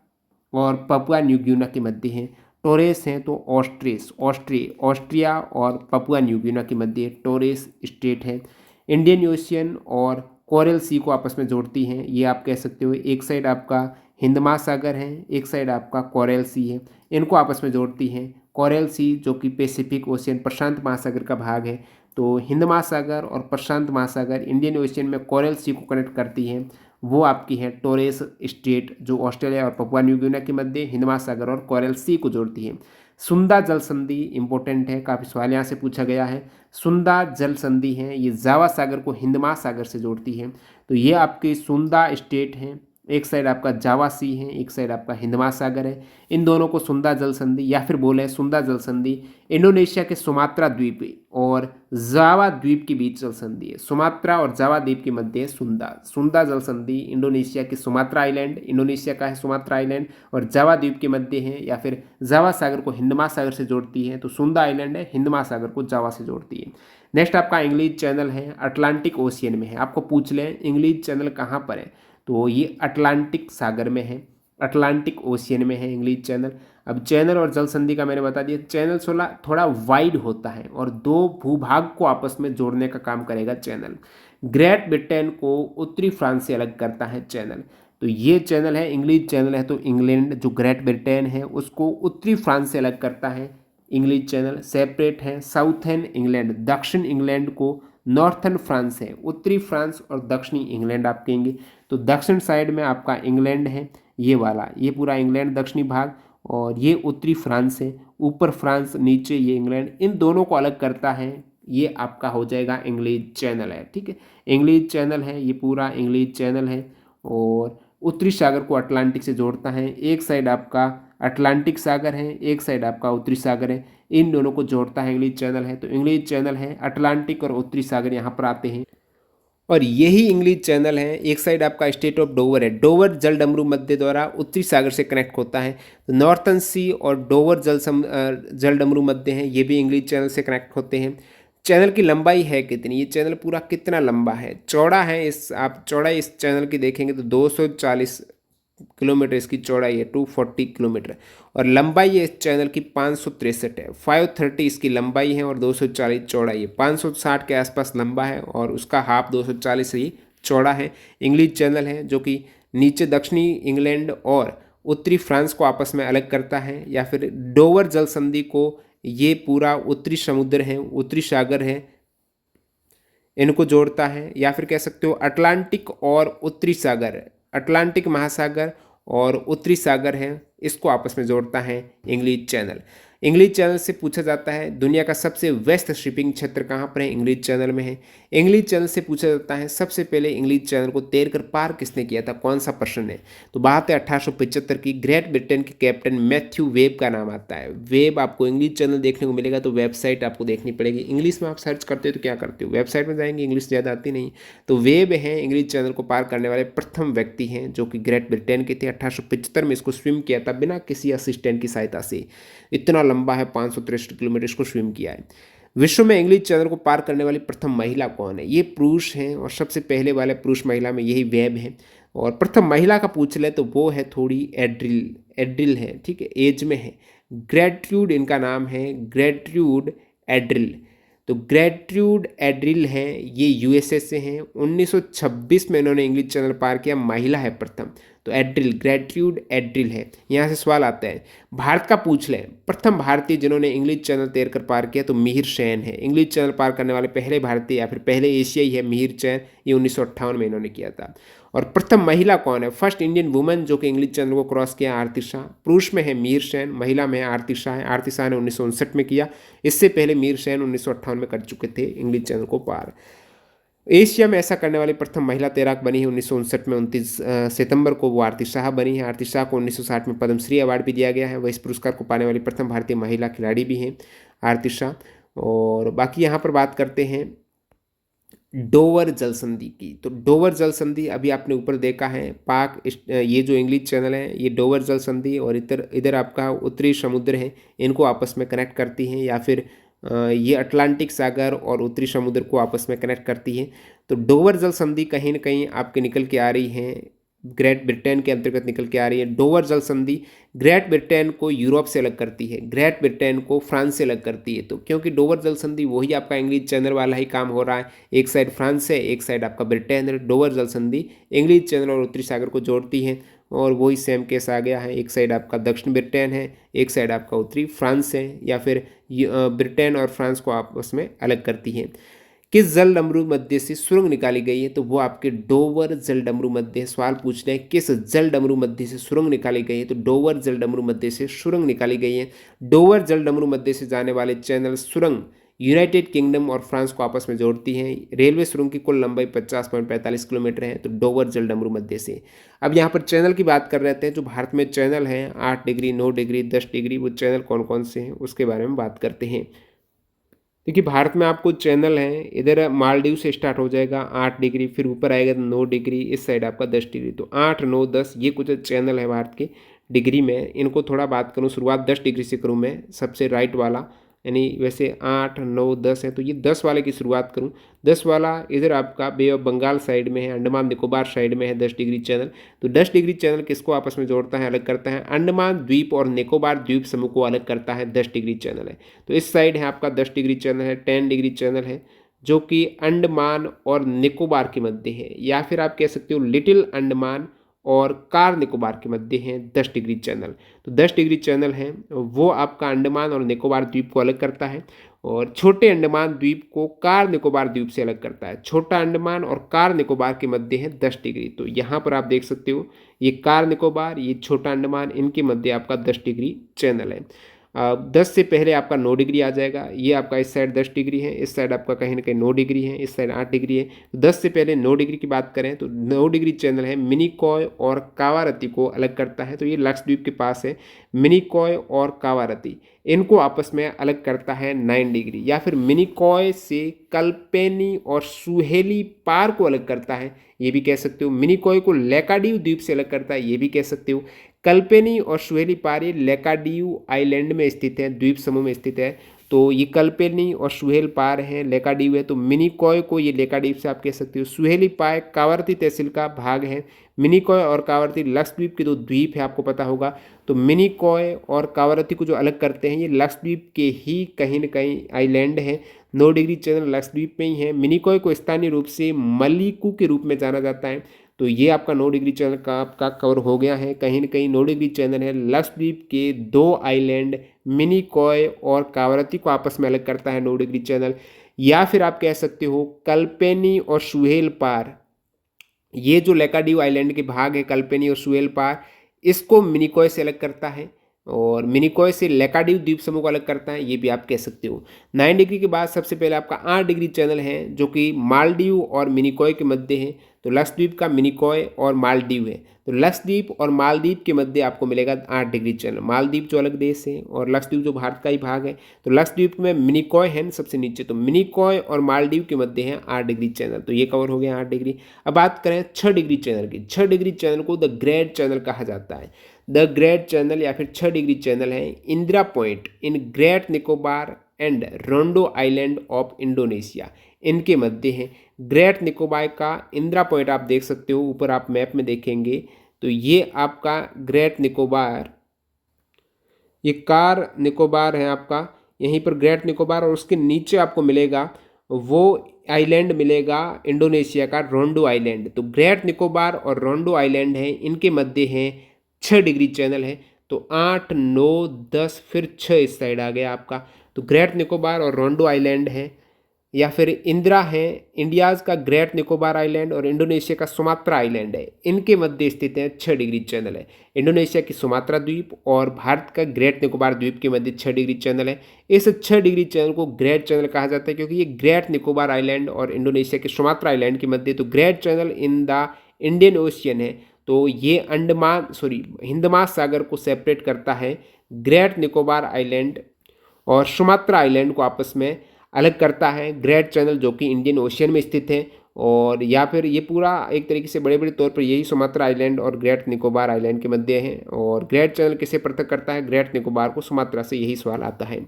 [SPEAKER 1] और पपुआ न्यू गिना के मध्य हैं टोरेस हैं। तो ऑस्ट्रिया और पपुआ न्यू गिना के मध्य टोरेस स्टेट है। इंडियन ओशियन और कोरल सी को आपस में जोड़ती हैं, ये आप कह सकते हो। एक साइड आपका हिंद महासागर है, एक साइड आपका कोरल सी है, इनको आपस में जोड़ती हैं कोरल सी, जो कि पैसिफिक ओशियन, प्रशांत महासागर का भाग है। तो हिंद महासागर और प्रशांत महासागर इंडियन ओशियन में कोरल सी को कनेक्ट करती हैं, वो आपकी है टोरेस स्टेट, जो ऑस्ट्रेलिया और पपुआ न्यू गिनी के मध्य हिंद महासागर और कोरल सी को जोड़ती है। सुंदा जल संधि इंपॉर्टेंट है, काफ़ी सवाल यहाँ से पूछा गया है। सुंदा जल संधि है, ये जावा सागर को हिंद महासागर से जोड़ती है। तो ये आपके सुंदा स्टेट हैं, एक साइड आपका जावा सी है, एक साइड आपका हिंद महासागर है। इन दोनों को सुंदा जल संधि या फिर बोले सुंदा जल संधि इंडोनेशिया के सुमात्रा द्वीप और जावा द्वीप के बीच जल संधि है। सुमात्रा और जावा द्वीप के मध्य है सुंदा, सुंदा जल संधि इंडोनेशिया के सुमात्रा आइलैंड, इंडोनेशिया का है सुमात्रा आइलैंड, और जावा द्वीप के मध्य है, या फिर जावा सागर को हिंद महासागर से जोड़ती है। तो सुंदा आइलैंड है, हिंद महासागर को जावा से जोड़ती है। नेक्स्ट आपका इंग्लिश चैनल है, अटलांटिक ओशियन में है। आपको पूछ लें इंग्लिश चैनल कहाँ पर है, तो ये अटलांटिक सागर में है, अटलांटिक ओशियन में है इंग्लिश चैनल। अब चैनल और जल संधि का मैंने बता दिया, चैनल थोड़ा वाइड होता है और दो भूभाग को आपस में जोड़ने का काम करेगा चैनल। ग्रेट ब्रिटेन को उत्तरी फ्रांस से अलग करता है चैनल। तो ये चैनल है इंग्लिश चैनल है, तो इंग्लैंड जो ग्रेट ब्रिटेन है उसको उत्तरी फ्रांस से अलग करता है इंग्लिश चैनल। सेपरेट है साउथर्न इंग्लैंड, दक्षिण इंग्लैंड को नॉर्थर्न फ्रांस है, उत्तरी फ्रांस और दक्षिणी इंग्लैंड आप कहेंगे। तो दक्षिण साइड में आपका इंग्लैंड है, ये वाला, ये पूरा इंग्लैंड दक्षिणी भाग, और ये उत्तरी फ्रांस है, ऊपर फ्रांस, नीचे ये इंग्लैंड, इन दोनों को अलग करता है, ये आपका हो जाएगा इंग्लिश चैनल है। ठीक है, इंग्लिश चैनल है, ये पूरा इंग्लिश चैनल है, और उत्तरी सागर को अटलांटिक से जोड़ता है। एक साइड आपका अटलांटिक सागर है, एक साइड आपका उत्तरी सागर है, इन दोनों को जोड़ता है इंग्लिश चैनल है। तो इंग्लिश चैनल है, अटलांटिक और उत्तरी सागर यहाँ पर आते हैं, और यही इंग्लिश चैनल है। एक साइड आपका स्टेट ऑफ डोवर है, डोवर जल डमरू मध्य द्वारा उत्तरी सागर से कनेक्ट होता है। तो नॉर्थन सी और डोवर जल डमरू मध्य हैं, ये भी इंग्लिश चैनल से कनेक्ट होते हैं। चैनल की लंबाई है कितनी, ये चैनल पूरा कितना लंबा है, चौड़ा है, इस आप चौड़ाई इस चैनल की देखेंगे तो 240 किलोमीटर इसकी चौड़ाई है, 240 किलोमीटर, और लंबाई है इस चैनल की 563 है। 530 इसकी लंबाई है और 240 चौड़ाई है, 560 के आसपास लंबा है और उसका हाफ 240 ही चौड़ा है। इंग्लिश चैनल है जो कि नीचे दक्षिणी इंग्लैंड और उत्तरी फ्रांस को आपस में अलग करता है, या फिर डोवर जल संधि को, ये पूरा उत्तरी समुद्र है, उत्तरी सागर है, इनको जोड़ता है, या फिर कह सकते हो अटलांटिक और उत्तरी सागर, अटलांटिक महासागर और उत्तरी सागर है, इसको आपस में जोड़ता है इंग्लिश चैनल। इंग्लिश चैनल से पूछा जाता है दुनिया का सबसे व्यस्त शिपिंग क्षेत्र कहाँ पर है, इंग्लिश चैनल में है। इंग्लिश चैनल से पूछा जाता है सबसे पहले इंग्लिश चैनल को तैरकर पार किसने किया था, कौन सा पर्सन है, तो बात है 1875 की। ग्रेट ब्रिटेन के कैप्टन मैथ्यू वेब का नाम आता है। वेब आपको इंग्लिश चैनल देखने को मिलेगा, तो वेबसाइट आपको देखनी पड़ेगी। इंग्लिश में आप सर्च करते हो तो क्या करते हो, वेबसाइट में जाएंगे, इंग्लिश ज़्यादा आती नहीं। तो वेब हैं इंग्लिश चैनल को पार करने वाले प्रथम व्यक्ति हैं, जो कि ग्रेट ब्रिटेन के थे। 1875 में इसको स्विम किया था बिना किसी असिस्टेंट की सहायता से। इतना लंबा है, 563 किलोमीटर इसको स्विम किया है। विश्व में इंग्लिश चैनल को पार करने वाली प्रथम महिला कौन है, ये पुरुष हैं, और सबसे पहले वाले पुरुष महिला में यही वेब है। और प्रथम महिला का पूछ ले तो वो है थोड़ी एड्रिल, एड्रिल है, ठीक है, एज में है। ग्रेट्रूड इनका नाम है, ग्रेट्रूड एड्रिल। तो ग्रेट्रूड एड्रिल हैं, ये यूएसए से हैं। 1926 में इन्होंने इंग्लिश चैनल पार किया, महिला है प्रथम। तो एड्रिल, ग्रेट्रूड एड्रिल है। यहाँ से सवाल आता है, भारत का पूछ लें, प्रथम भारतीय जिन्होंने इंग्लिश चैनल तैरकर पार किया, तो मिहिर सेन है। इंग्लिश चैनल पार करने वाले पहले भारतीय या फिर पहले एशियाई है मिहिर सेन, ये 1958 में इन्होंने किया था। और प्रथम महिला कौन है, फर्स्ट इंडियन वुमेन जो कि इंग्लिश चैनल को क्रॉस किया, आरती शाह। पुरुष में है मिहिर सेन, महिला में है आरती शाह है। आरती शाह ने 1959 में किया, इससे पहले मिहिर सेन 1958 में कर चुके थे इंग्लिश चैनल को पार। एशिया में ऐसा करने वाली प्रथम महिला तैराक बनी है 1959 में, 29 सितंबर को वो आरती शाह बनी है। आरती शाह को 1960 में पद्मश्री अवार्ड भी दिया गया है, वह इस पुरस्कार को पाने वाली प्रथम भारतीय महिला खिलाड़ी भी हैं आरती शाह। और बाकी यहाँ पर बात करते हैं डोवर जल संधि की। तो डोवर जल संधि अभी आपने ऊपर देखा है, ये जो इंग्लिश चैनल है ये डोवर जल संधि, और इधर इधर आपका उत्तरी समुद्र है, इनको आपस में कनेक्ट करती हैं, या फिर ये अटलांटिक सागर और उत्तरी समुद्र को आपस में कनेक्ट करती है। तो डोवर जल संधि कहीं ना कहीं आपके निकल के आ रही है, ग्रेट ब्रिटेन के अंतर्गत निकल के आ रही है। डोवर जल संधि ग्रेट ब्रिटेन को यूरोप से अलग करती है, ग्रेट ब्रिटेन को फ्रांस से अलग करती है। तो क्योंकि डोवर जल संधि वही आपका इंग्लिश चैनल वाला ही काम हो रहा है, एक साइड फ्रांस है, एक साइड आपका ब्रिटेन है। डोवर जल संधि इंग्लिश चैनल और उत्तरी सागर को जोड़ती है, और वही सेम केस आ गया है, एक साइड आपका दक्षिण ब्रिटेन है, एक साइड आपका उत्तरी फ्रांस है, या फिर ब्रिटेन और फ्रांस को आपस में अलग करती है। किस जल डमरू मध्य से सुरंग निकाली गई है, तो वो आपके डोवर जल डमरू मध्य। सवाल पूछ रहे हैं किस जल डमरू मध्य से सुरंग निकाली गई है, तो डोवर जल डमरू मध्य से सुरंग निकाली गई है। डोवर जल डमरू मध्य से जाने वाले चैनल सुरंग यूनाइटेड किंगडम और फ्रांस को आपस में जोड़ती हैं। रेलवे सुरंग की कुल लंबाई 50.45 किलोमीटर है, तो डोवर जल डमरू मध्य से। अब यहाँ पर चैनल की बात कर रहे थे, जो भारत में चैनल हैं 8 डिग्री, 9 डिग्री, 10 डिग्री, वो चैनल कौन कौन से हैं उसके बारे में बात करते हैं। देखिए भारत में आपको चैनल है, इधर मालदीव से स्टार्ट हो जाएगा 8 डिग्री, फिर ऊपर आएगा 9 डिग्री, इस साइड आपका 10 डिग्री। तो 8, 9, 10 ये कुछ चैनल है भारत के डिग्री में। इनको थोड़ा बात करूँ, शुरुआत 10 डिग्री से करूँ मैं, सबसे राइट वाला, यानी वैसे 8, 9, 10 है, तो ये 10 वाले की शुरुआत करूँ। 10 वाला इधर आपका बे ऑफ बंगाल साइड में है, अंडमान निकोबार साइड में है 10 डिग्री चैनल। तो 10 डिग्री चैनल किसको आपस में जोड़ता है, अलग करता है, अंडमान द्वीप और निकोबार द्वीप समूह को अलग करता है, 10 डिग्री चैनल है। तो इस साइड है आपका 10 डिग्री चैनल है, 10 डिग्री चैनल है, जो कि अंडमान और निकोबार के मध्य है, या फिर आप कह सकते हो लिटिल अंडमान और कार निकोबार के मध्य है 10 डिग्री चैनल। तो 10 डिग्री चैनल है वो आपका अंडमान और निकोबार द्वीप को अलग करता है, और छोटे अंडमान द्वीप को कार निकोबार द्वीप से अलग करता है। छोटा अंडमान और कार निकोबार के मध्य है 10 डिग्री। तो यहाँ पर आप देख सकते हो ये कार निकोबार, ये छोटा अंडमान, इनके मध्य आपका 10 डिग्री चैनल है। 10 से पहले आपका 9 डिग्री आ जाएगा। ये आपका इस साइड 10 डिग्री है, इस साइड आपका कहीं ना कहीं 9 डिग्री है, इस साइड 8 डिग्री है। तो 10 से पहले 9 डिग्री की बात करें तो 9 डिग्री चैनल है मिनिकॉय और कावारती को अलग करता है। तो ये लक्षद्वीप के पास है मिनिकॉय और कावारती, इनको आपस में अलग करता है 9 डिग्री। या फिर मिनिकॉय से कल्पेनी और सुहेली पार को अलग करता है, ये भी कह सकते हो। मिनिकॉय को लेकाडीव द्वीप से अलग करता है, ये भी कह सकते हो। कल्पेनी और सुहेली पार ये लेकाडीव आइलैंड में स्थित है, द्वीप समूह में स्थित है। तो ये कल्पेनी और सुहेल पार है, लेकाडीव है। तो मिनिकॉय को ये लेकाडीव से आप कह सकते हो। सुहेली पार कावारती तहसील का भाग है। मिनिकॉय और कावारती लक्षद्वीप के दो द्वीप है, आपको पता होगा। तो मिनिकॉय और कावारती को जो अलग करते हैं ये लक्षद्वीप के ही कहीं न कहीं आइलैंड है। 9 डिग्री चैनल लक्षद्वीप में ही है। मिनिकॉय को स्थानीय रूप से मलिकू के रूप में जाना जाता है। तो ये आपका 9 डिग्री चैनल का आपका कवर हो गया है। कहीं न कहीं 9 डिग्री चैनल है लक्षद्वीप के दो आइलैंड मिनिकॉय और कावारती को आपस में अलग करता है 9 डिग्री चैनल। या फिर आप कह सकते हो कल्पेनी और सुहेल पार, ये जो लेकाडीव आइलैंड के भाग है कल्पेनी और सुहेल पार, इसको मिनिकॉय से अलग करता है, और मिनिकॉय से लेकाडीव द्वीप समूह को अलग करता है, ये भी आप कह सकते हो। 9 डिग्री के बाद सबसे पहले आपका 8 डिग्री चैनल है जो कि मालदीव और मिनिकॉय के मध्य है। तो लक्षद्वीप का मिनिकॉय और मालदीव है। तो लक्षद्वीप और मालदीव के मध्य आपको मिलेगा 8 डिग्री चैनल। मालदीव जो अलग देश है और लक्षद्वीप जो भारत का ही भाग है। तो लक्षद्वीप में मिनिकॉय है सबसे नीचे, तो मिनिकॉय और मालदीव के मध्य है 8 डिग्री चैनल। तो ये कवर हो गया 8 डिग्री। अब बात करें 6 डिग्री चैनल की। 6 डिग्री चैनल को द ग्रेट चैनल कहा जाता है। द ग्रेट चैनल या फिर 6 डिग्री चैनल है Indira point in great Nicobar and रोंडो island of Indonesia, इनके मध्य है। ग्रेट निकोबार का इंदिरा पॉइंट आप देख सकते हो, ऊपर आप मैप में देखेंगे तो ये आपका ग्रेट निकोबार, ये कार निकोबार है आपका, यहीं पर ग्रेट निकोबार, और उसके नीचे आपको मिलेगा वो आइलैंड मिलेगा इंडोनेशिया का रोंडो आइलैंड। तो ग्रेट निकोबार और रोंडो आइलैंड है, इनके मध्य है 6 डिग्री चैनल है। तो 8, 9, 10 फिर 6 इस साइड आ गया आपका। तो ग्रेट निकोबार और रोंडो आइलैंड है, या फिर इंदिरा है इंडियाज़ का ग्रेट निकोबार आइलैंड, और इंडोनेशिया का सुमात्रा आइलैंड है, इनके मध्य स्थित है 6 डिग्री चैनल है। इंडोनेशिया की सुमात्रा द्वीप और भारत का ग्रेट निकोबार द्वीप के मध्य 6 डिग्री चैनल है। इस 6 डिग्री चैनल को ग्रेट चैनल कहा जाता है क्योंकि ये ग्रेट निकोबार आइलैंड और इंडोनेशिया के सुमात्रा आइलैंड के मध्य, तो great channel in the Indian ocean है। तो ये हिंद महासागर को सेपरेट करता है। ग्रेट निकोबार आइलैंड और सुमात्रा आइलैंड को आपस में अलग करता है ग्रेट चैनल, जो कि इंडियन ओशियन में स्थित है। और या फिर ये पूरा एक तरीके से बड़े बड़े तौर पर यही सुमात्रा आइलैंड और ग्रेट निकोबार आइलैंड के मध्य है। और ग्रेट चैनल किसे पृथक करता है? ग्रेट निकोबार को सुमात्रा से, यही सवाल आता है।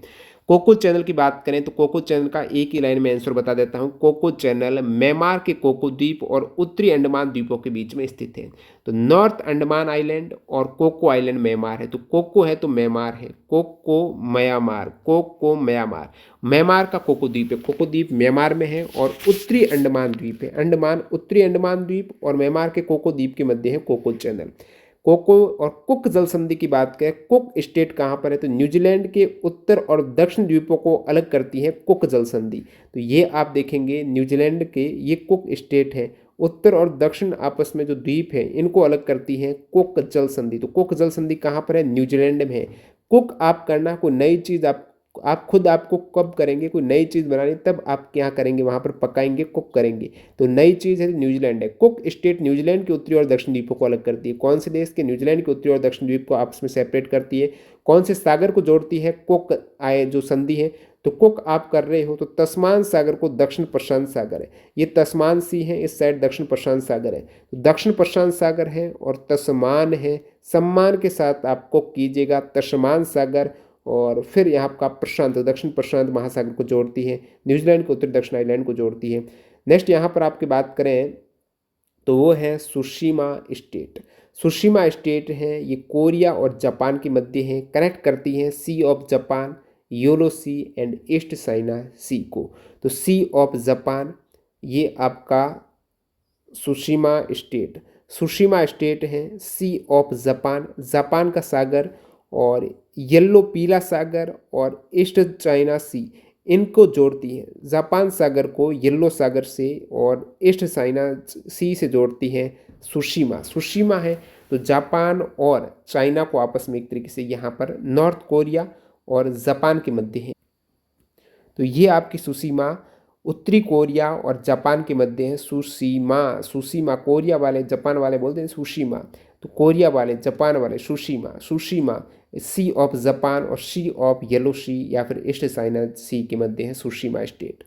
[SPEAKER 1] कोको चैनल की बात करें तो कोको चैनल का एक ही लाइन में आंसर बता देता हूँ। कोको चैनल म्यांमार के कोको द्वीप और उत्तरी अंडमान द्वीपों के बीच में स्थित है। तो नॉर्थ अंडमान आइलैंड और कोको आइलैंड म्यांमार है। तो कोको है तो म्यांमार है, coco Myanmar, coco Myanmar. Myanmar का कोको द्वीप है, कोको द्वीप म्यांमार में है। और उत्तरी अंडमान द्वीप है, अंडमान उत्तरी अंडमान द्वीप और म्यांमार के कोको द्वीप के मध्य है कोको चैनल। कोको और कुक जल संधि की बात करें, कुक स्टेट कहाँ पर है? तो न्यूजीलैंड के उत्तर और दक्षिण द्वीपों को अलग करती है कुक जल संधि। तो ये आप देखेंगे न्यूजीलैंड के ये कुक स्टेट है, उत्तर और दक्षिण आपस में जो द्वीप है इनको अलग करती है कुक जल संधि। तो कुक जल संधि कहाँ पर है? न्यूजीलैंड में है। कुक आप करना, कोई नई चीज़ आप खुद आपको कब करेंगे, कोई नई चीज़ बनानी तब आप क्या करेंगे, वहाँ पर पकाएंगे, कुक करेंगे। तो नई चीज़ है न्यूजीलैंड है। कुक स्टेट न्यूजीलैंड के उत्तरी और दक्षिण द्वीपों को अलग करती है। कौन से देश के? न्यूजीलैंड के उत्तरी और दक्षिण द्वीप को आपस में सेपरेट करती है। कौन से सागर को जोड़ती है? कुक आए जो संधि है। तो कुक आप कर रहे हो तो तस्मान सागर को दक्षिण प्रशांत सागर है, ये तस्मान सी है, इस साइड दक्षिण प्रशांत सागर है। तो दक्षिण प्रशांत सागर है और तस्मान है, सम्मान के साथ आप कुक कीजिएगा, तस्मान सागर। और फिर यहाँ आपका प्रशांत, दक्षिण प्रशांत महासागर को जोड़ती है, न्यूजीलैंड को उत्तरी दक्षिण आइलैंड को जोड़ती है। नेक्स्ट यहाँ पर आपकी बात करें तो वो है सुशीमा स्टेट। सुशीमा स्टेट है, ये कोरिया और जापान के मध्य है, कनेक्ट करती है Sea of Japan Yellow Sea and East China Sea को। तो सी ऑफ जापान ये आपका सुशिमा स्टेट, सुशिमा स्टेट है। सी ऑफ जापान, जापान का सागर, और येलो पीला सागर और ईस्ट चाइना सी इनको जोड़ती है। जापान सागर को येलो सागर से और ईस्ट चाइना सी से जोड़ती है सुशिमा। सुशिमा है तो जापान और चाइना को आपस में एक तरीके से यहाँ पर नॉर्थ कोरिया और जापान के मध्य है। तो ये आपकी सुशिमा उत्तरी कोरिया और जापान के मध्य है। सुशिमा, सुशिमा कोरिया वाले जापान वाले बोलते हैं सुशिमा, तो कोरिया वाले जापान वाले Tsushima. Tsushima sea of Japan और सी ऑफ येलो सी या फिर ईस्ट चाइना सी के मध्य है सुशिमा स्टेट।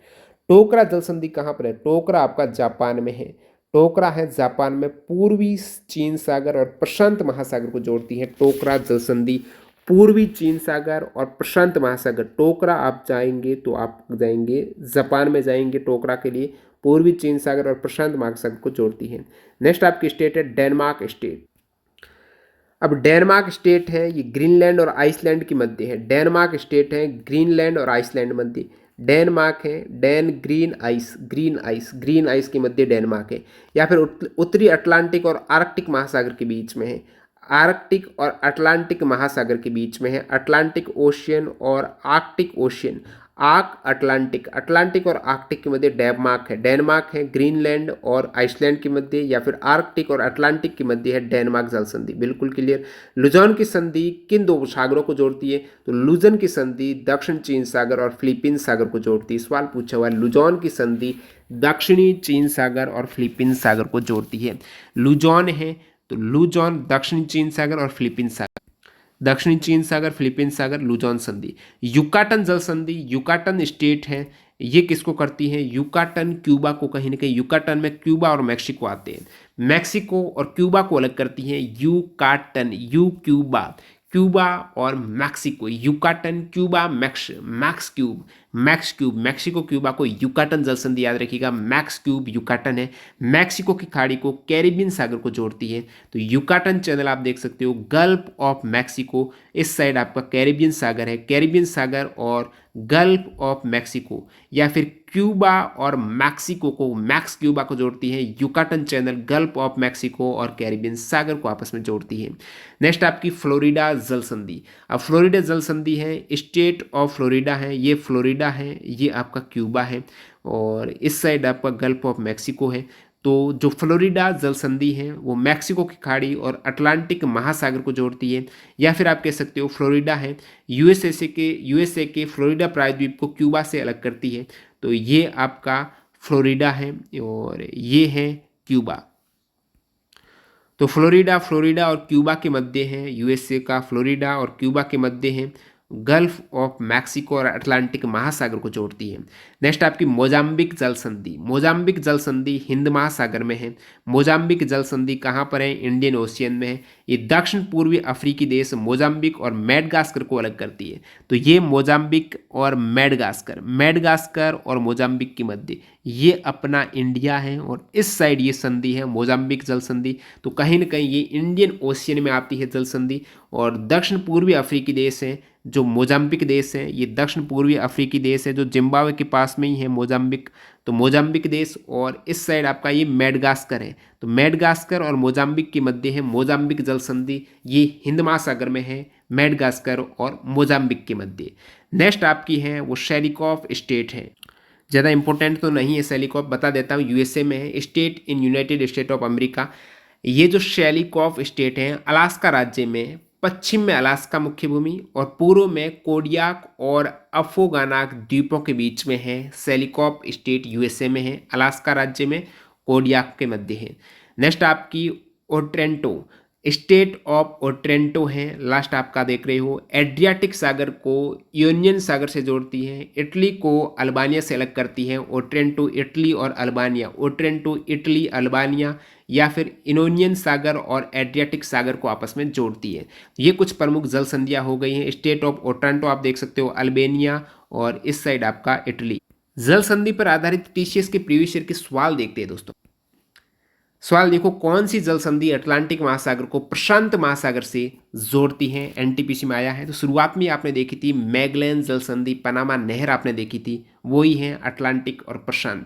[SPEAKER 1] टोकरा जल संधि कहाँ पर है? टोकरा आपका जापान में है। टोकरा है जापान में, पूर्वी चीन सागर और प्रशांत महासागर को जोड़ती है टोकरा जल संधि। पूर्वी चीन सागर और प्रशांत महासागर, टोकरा आप जाएंगे तो आप जाएंगे जापान में जाएंगे टोकरा के लिए। पूर्वी चीन सागर और प्रशांत महासागर को जोड़ती है। नेक्स्ट आपकी स्टेट है डेनमार्क स्टेट। अब डेनमार्क स्टेट है ये ग्रीनलैंड और आइसलैंड के मध्य है। डेनमार्क स्टेट है ग्रीनलैंड और आइसलैंड मध्य। डेनमार्क है Den green ice, green ice, green ice के मध्य डेनमार्क है। या फिर उत्तरी अटलांटिक और आर्कटिक महासागर के बीच में है। आर्कटिक और अटलांटिक महासागर के बीच में है। अटलांटिक ओशियन और Arctic ocean, arc Atlantic, Atlantic और आर्कटिक के मध्य डेनमार्क है। डेनमार्क है ग्रीनलैंड और आइसलैंड के मध्य या फिर आर्कटिक और अटलांटिक के मध्य है डेनमार्क जल संधि। बिल्कुल क्लियर। लुजॉन की संधि किन दो सागरों को जोड़ती है? तो लुजन की संधि दक्षिण चीन सागर और फिलीपींस सागर को जोड़ती है। सवाल पूछा हुआ है, लुजॉन की संधि दक्षिणी चीन सागर और फिलीपींस सागर को जोड़ती है। लुजॉन है तो लुजॉन दक्षिणी चीन सागर और फिलीपींस सागर, दक्षिणी चीन सागर फिलीपींस सागर, लुजॉन संधि। युकाटन जल संधि, युकाटन स्टेट है, ये किसको करती है? युकाटन क्यूबा को, कहीं ना कहीं युकाटन में क्यूबा और मैक्सिको आते हैं। मैक्सिको और क्यूबा को अलग करती है युकाटन, यू क्यूबा, क्यूबा और Mexico, Yucatan Cuba max, max cube, max cube, Mexico Cuba को युकाटन जल संधि याद रखिएगा। मैक्स क्यूब युकाटन है। मैक्सिको की खाड़ी को कैरिबियन सागर को जोड़ती है। तो युकाटन चैनल आप देख सकते हो, गल्फ ऑफ मैक्सिको, इस साइड आपका कैरिबियन सागर है। कैरिबियन सागर और गल्फ ऑफ मैक्सिको या फिर क्यूबा और मैक्सिको को, मैक्स क्यूबा को जोड़ती है Yucatan channel, gulf of Mexico और कैरिबियन सागर को आपस में जोड़ती है। नेक्स्ट आपकी फ्लोरिडा जल संधि। अब फ्लोरिडा जल संधि है, स्टेट ऑफ फ्लोरिडा है, ये फ्लोरिडा है, ये आपका क्यूबा है और इस साइड आपका गल्फ ऑफ मैक्सिको है। तो जो फ्लोरिडा जल संधि है वो मैक्सिको की खाड़ी और अटलांटिक महासागर को जोड़ती है। या फिर आप कह सकते हो फ्लोरिडा है यूएसए के फ्लोरिडा प्रायद्वीप को क्यूबा से अलग करती है। तो ये आपका फ्लोरिडा है और ये है क्यूबा। तो फ्लोरिडा, फ्लोरिडा और क्यूबा के मध्य है, यूएसए का फ्लोरिडा और क्यूबा के मध्य है, गल्फ ऑफ मैक्सिको और अटलांटिक महासागर को जोड़ती है। नेक्स्ट आपकी मोजाम्बिक जल संधि। मोजाम्बिक जल संधि हिंद महासागर में है। मोजाम्बिक जल संधि कहाँ पर है? इंडियन ओशियन में है। ये दक्षिण पूर्वी अफ्रीकी देश मोजाम्बिक और मेडगास्कर को अलग करती है। तो ये मोजाम्बिक और मेडगास्कर, मेडगास्कर और मोजाम्बिक के मध्य ये अपना इंडिया है और इस साइड ये संधि है मोजाम्बिक जल संधि। तो कहीं ना कहीं ये इंडियन ओशियन में आती है जल संधि। और दक्षिण पूर्वी अफ्रीकी देश है जो मोजाम्बिक देश है, ये दक्षिण पूर्वी अफ्रीकी देश है जो जिम्बाब्वे के पास में ही है मोजाम्बिक। तो मोजाम्बिक देश और इस साइड आपका ये मेडगास्कर है। तो मेडगास्कर और मोजाम्बिक के मध्य है मोजाम्बिक जल संधि, ये हिंद महासागर में है, मेडगास्कर और मोजाम्बिक के मध्य। नेक्स्ट आपकी है वो शेलिकॉफ स्टेट है। ज़्यादा इंपॉर्टेंट तो नहीं है शेलिकॉफ, बता देता हूँ, यूएसए में है, state in United state of America. ये जो शेलिकॉफ स्टेट है अलास्का राज्य में, पश्चिम में अलास्का मुख्य भूमि और पूर्व में कोडियाक और अफोगानाक द्वीपों के बीच में है। शेलिकॉफ स्टेट यूएसए में है, अलास्का राज्य में, कोडियाक के मध्य है। नेक्स्ट आपकी ओट्रेंटो, स्टेट ऑफ ओट्रेंटो है। लास्ट आपका देख रहे हो, एड्रियाटिक सागर को यूनियन सागर से जोड़ती है, इटली को अल्बानिया से अलग करती है। ओट्रेंटो इटली और अल्बानिया, ओट्रेंटो इटली अल्बानिया या फिर इनोनियन सागर और एड्रियाटिक सागर को आपस में जोड़ती है। ये कुछ प्रमुख जल संधियां हो गई हैं। स्टेट ऑफ ओट्रांटो आप देख सकते हो, अल्बानिया और इस साइड आपका इटली। जल संधि पर आधारित टीसीएस के प्रीवियस ईयर के सवाल देखते हैं दोस्तों। सवाल देखो, कौन सी जल संधि अटलांटिक महासागर को प्रशांत महासागर से जोड़ती है? एनटीपीसी में आया है। तो शुरुआत में आपने देखी थी मैगलेन जल संधि, पनामा नहर आपने देखी थी, वही है अटलांटिक और प्रशांत।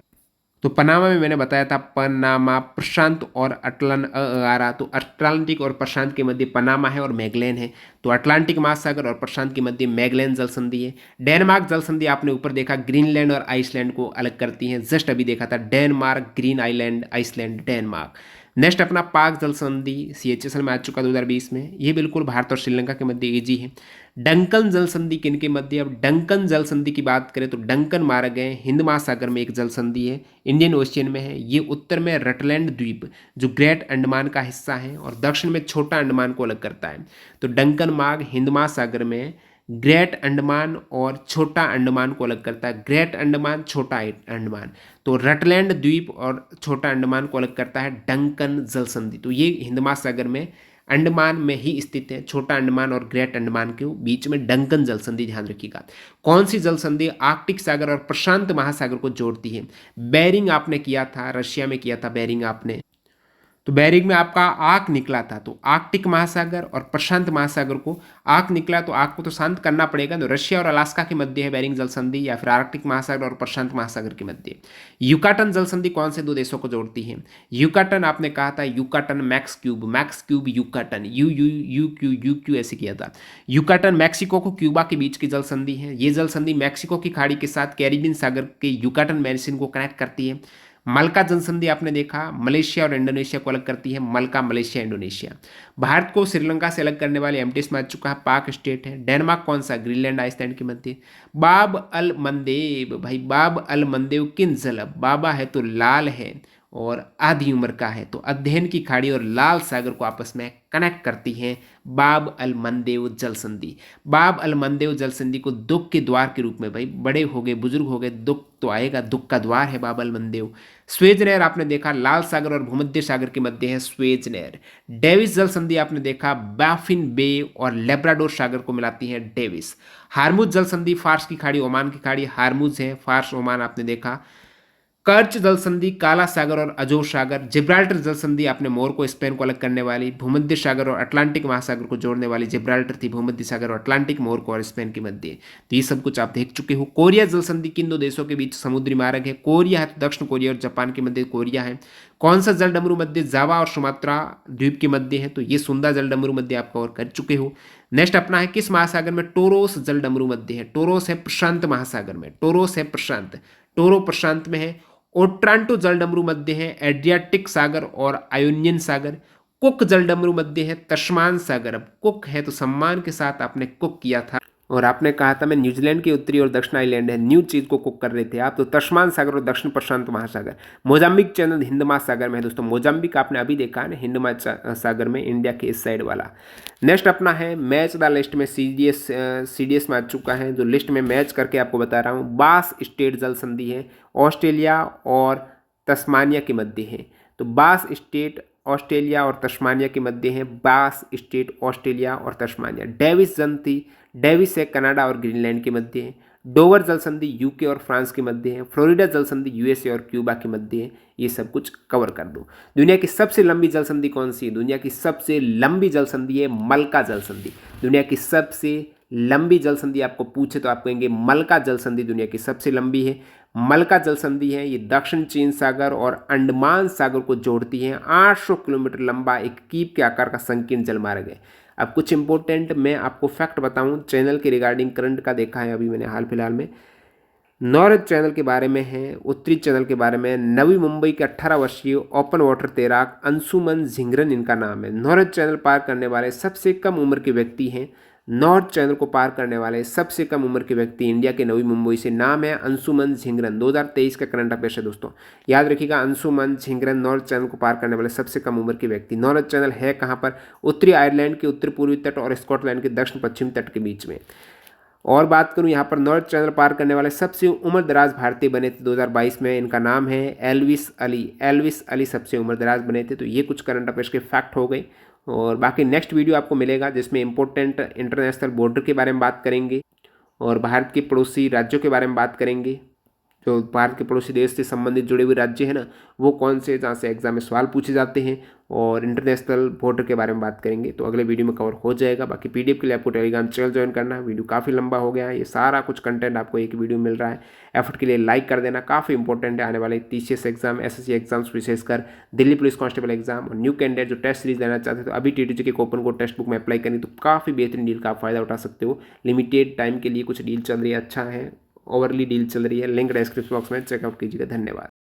[SPEAKER 1] तो पनामा में मैंने बताया था पनामा, प्रशांत और आ रहा, तो अटलांटिक और प्रशांत के मध्य पनामा है और मैगलेन है। तो अटलांटिक महासागर और प्रशांत के मध्य मैगलेन जल संधि है। डेनमार्क जल संधि आपने ऊपर देखा ग्रीनलैंड और आइसलैंड को अलग करती है, जस्ट अभी देखा था Denmark, green island, Iceland, Denmark. Next अपना पाक जल संधि CHSL में आ चुका 2020 में, ये बिल्कुल भारत और श्रीलंका के मध्य इजी है। डंकन जल संधि किनके मध्य? अब डंकन जल संधि की बात करें तो डंकन मार्ग है, हिंद महासागर में एक जल संधि है, इंडियन ओशियन में है। ये उत्तर में रटलैंड द्वीप जो ग्रेट अंडमान का हिस्सा है और दक्षिण में छोटा अंडमान को अलग करता है। तो डंकन मार्ग हिंद महासागर में ग्रेट अंडमान और छोटा अंडमान को अलग करता है। ग्रेट अंडमान, छोटा अंडमान, तो रटलैंड द्वीप और छोटा अंडमान को अलग करता है डंकन जल संधि। तो ये हिंद महासागर में अंडमान में ही स्थित है, छोटा अंडमान और ग्रेट अंडमान के बीच में डंकन जल संधि, ध्यान रखिएगा। कौन सी जल संधि आर्कटिक सागर और प्रशांत महासागर को जोड़ती है? बेरिंग आपने किया था, रशिया में किया था बेरिंग आपने। तो बेरिंग में आपका आर्क निकला था, तो आर्कटिक महासागर और प्रशांत महासागर को आर्क निकला, तो आर्क को तो शांत करना पड़ेगा। तो रशिया और अलास्का के मध्य है बेरिंग जल संधि, या फिर आर्कटिक महासागर और प्रशांत महासागर के मध्य। युकाटन जल संधि कौन से दो देशों को जोड़ती है? युकाटन आपने कहा था, Yucatan max cube Yucatan, you you you Q ऐसे किया था। युकाटन मैक्सिको को क्यूबा के बीच की जल संधि है। ये जल संधि मैक्सिको की खाड़ी के साथ कैरिबियन सागर के युकाटन बेसिन को कनेक्ट करती है। मलका जनसंधि आपने देखा, मलेशिया और इंडोनेशिया को अलग करती है, मलका मलेशिया इंडोनेशिया। भारत को श्रीलंका से अलग करने वाले एमटीएस में आ चुका है, पाक स्टेट है। डेनमार्क कौन सा? ग्रीनलैंड आइसलैंड के मध्य। बाब अल मंदेब, भाई बाब अल मंदेब किन जल? बाबा है तो लाल है और आधी उम्र का है, तो अध्ययन की खाड़ी और लाल सागर को आपस में कनेक्ट करती हैं बाब अल मंदेव जल संधि। बाब अल मंदेव जल संधि को दुख के द्वार के रूप में, भाई बड़े हो गए, बुजुर्ग हो गए, दुख तो आएगा, दुख का द्वार है बाब अल मंदेव। स्वेज नहर आपने देखा लाल सागर और भूमध्य सागर के मध्य है स्वेज नहर। डेविस जल संधि आपने देखा बाफिन बे और लेब्राडोर सागर को मिलाती है डेविस। हारमुज जल संधि फार्स की खाड़ी, ओमान की खाड़ी हारमुज है, फार्स ओमान आपने देखा। कर्च जल संधि काला सागर और अजोर सागर। जिब्राल्टर जल संधि आपने मोरको स्पेन को अलग करने वाली, भूमध्य सागर और अटलांटिक महासागर को जोड़ने वाली जिब्राल्टर थी, भूमध्य सागर और अटलांटिक, मोरको और स्पेन के मध्य। तो ये सब कुछ आप देख चुके हो। कोरिया जल संधि किन दो देशों के बीच समुद्री मार्ग है? कोरिया है तो दक्षिण कोरिया और जापान के मध्य कोरिया है। कौन सा जल डमरू मध्य? जावा और सुमात्रा द्वीप के मध्य है, तो ये सुंदा जल डमरू मध्य आप कवर कर चुके हो। नेक्स्ट अपना है किस महासागर में टोरोस जल डमरू मध्य है? टोरोस है प्रशांत महासागर में, टोरोस है प्रशांत, टोरो प्रशांत में है। ओट्रांटो जलडमरू मध्य है एड्रियाटिक सागर और आयोनियन सागर। कुक जलडमरू मध्य है तस्मान सागर। अब कुक है तो सम्मान के साथ आपने कुक किया था और आपने कहा था मैं न्यूजीलैंड के उत्तरी और दक्षिण आइलैंड है, न्यू चीज को कुक कर रहे थे आप, तो तस्मान सागर और दक्षिण प्रशांत महासागर। मोजाम्बिक चैनल हिंद महासागर में है दोस्तों, मोजाम्बिक आपने अभी देखा है ना हिंद महासागर में, इंडिया के इस साइड वाला। नेक्स्ट अपना है मैच द लिस्ट में सीडीएस में आ चुका है, जो लिस्ट में मैच करके आपको बता रहा हूँ। बास स्टेट जल संधि है ऑस्ट्रेलिया और तस्मानिया के मध्य है, तो बास स्टेट ऑस्ट्रेलिया और तस्मानिया के मध्य है, बास स्टेट ऑस्ट्रेलिया और तस्मानिया। डेविस संधि, डेविस है कनाडा और ग्रीनलैंड के मध्य है। डोवर जल संधि यूके और फ्रांस के मध्य है। फ्लोरिडा जल संधि यूएसए और क्यूबा के मध्य है। ये सब कुछ कवर कर दो। दुनिया की सबसे लंबी जल संधि कौन सी है? दुनिया की सबसे लंबी जल संधि है मलका जल संधि। दुनिया की सबसे लंबी जल संधि आपको पूछे तो आप कहेंगे मलका जल संधि दुनिया की सबसे लंबी है। मलका जल संधि है, ये दक्षिण चीन सागर और अंडमान सागर को जोड़ती है। 800 किलोमीटर लंबा एक कीप के आकार का संकीर्ण जल मार्ग है। अब कुछ इंपॉर्टेंट मैं आपको फैक्ट बताऊं चैनल के रिगार्डिंग, करंट का देखा है अभी मैंने हाल फिलहाल में। नॉर्थ चैनल के बारे में है, उत्तरी चैनल के बारे में। नवी मुंबई के 18 वर्षीय ओपन वाटर तैराक अंशुमन झिंगरन इनका नाम है। नॉर्थ चैनल पार करने वाले सबसे कम उम्र के व्यक्ति हैं। नॉर्थ चैनल को पार करने वाले सबसे कम उम्र के व्यक्ति इंडिया के नवी मुंबई से, नाम है अंशुमन झिंगरन। 2023 का करंट अफेयर्स है दोस्तों, याद रखिएगा अंशुमन झिंगरन नॉर्थ चैनल को पार करने वाले सबसे कम उम्र के व्यक्ति। नॉर्थ चैनल है कहाँ पर? उत्तरी आयरलैंड के उत्तर पूर्वी तट और स्कॉटलैंड के दक्षिण पश्चिमी तट के बीच में। और बात करूं यहाँ पर नॉर्थ चैनल पार करने वाले सबसे उम्रदराज भारतीय बने थे 2022 में, इनका नाम है एल्विस अली। एल्विस अली सबसे उम्रदराज बने थे। तो ये कुछ करंट अफेयर्स के फैक्ट हो गए। और बाकी नेक्स्ट वीडियो आपको मिलेगा जिसमें इंपॉर्टेंट इंटरनेशनल बॉर्डर के बारे में बात करेंगे और भारत के पड़ोसी राज्यों के बारे में बात करेंगे। जो भारत के पड़ोसी देश से संबंधित जुड़े हुए राज्य हैं ना, वो कौन से जहाँ से एग्जाम में सवाल पूछे जाते हैं, और इंटरनेशनल बॉर्डर के बारे में बात करेंगे। तो अगले वीडियो में कवर हो जाएगा। बाकी पीडीएफ के लिए आपको टेलीग्राम चैनल ज्वाइन करना है। वीडियो काफ़ी लंबा हो गया है, ये सारा कुछ कंटेंट आपको एक वीडियो मिल रहा है। एफर्ट के लिए लाइक कर देना, काफ़ी इंपॉर्टेंट है आने वाले TCS एग्जाम, SSC एग्जाम्स, विशेषकर दिल्ली पुलिस कांस्टेबल एग्जाम। और न्यू कैंडिडेट जो टेस्ट सीरीज लेना चाहते हैं तो अभी TTG के कूपन कोड टेक्स्ट बुक में अप्लाई करें तो काफ़ी बेहतरीन डील का आप फायदा उठा सकते हो। लिमिटेड टाइम के लिए कुछ डील चल रही है, अच्छा है, ओवरली डील चल रही है। लिंक डिस्क्रिप्शन बॉक्स में चेकआउट कीजिएगा। धन्यवाद।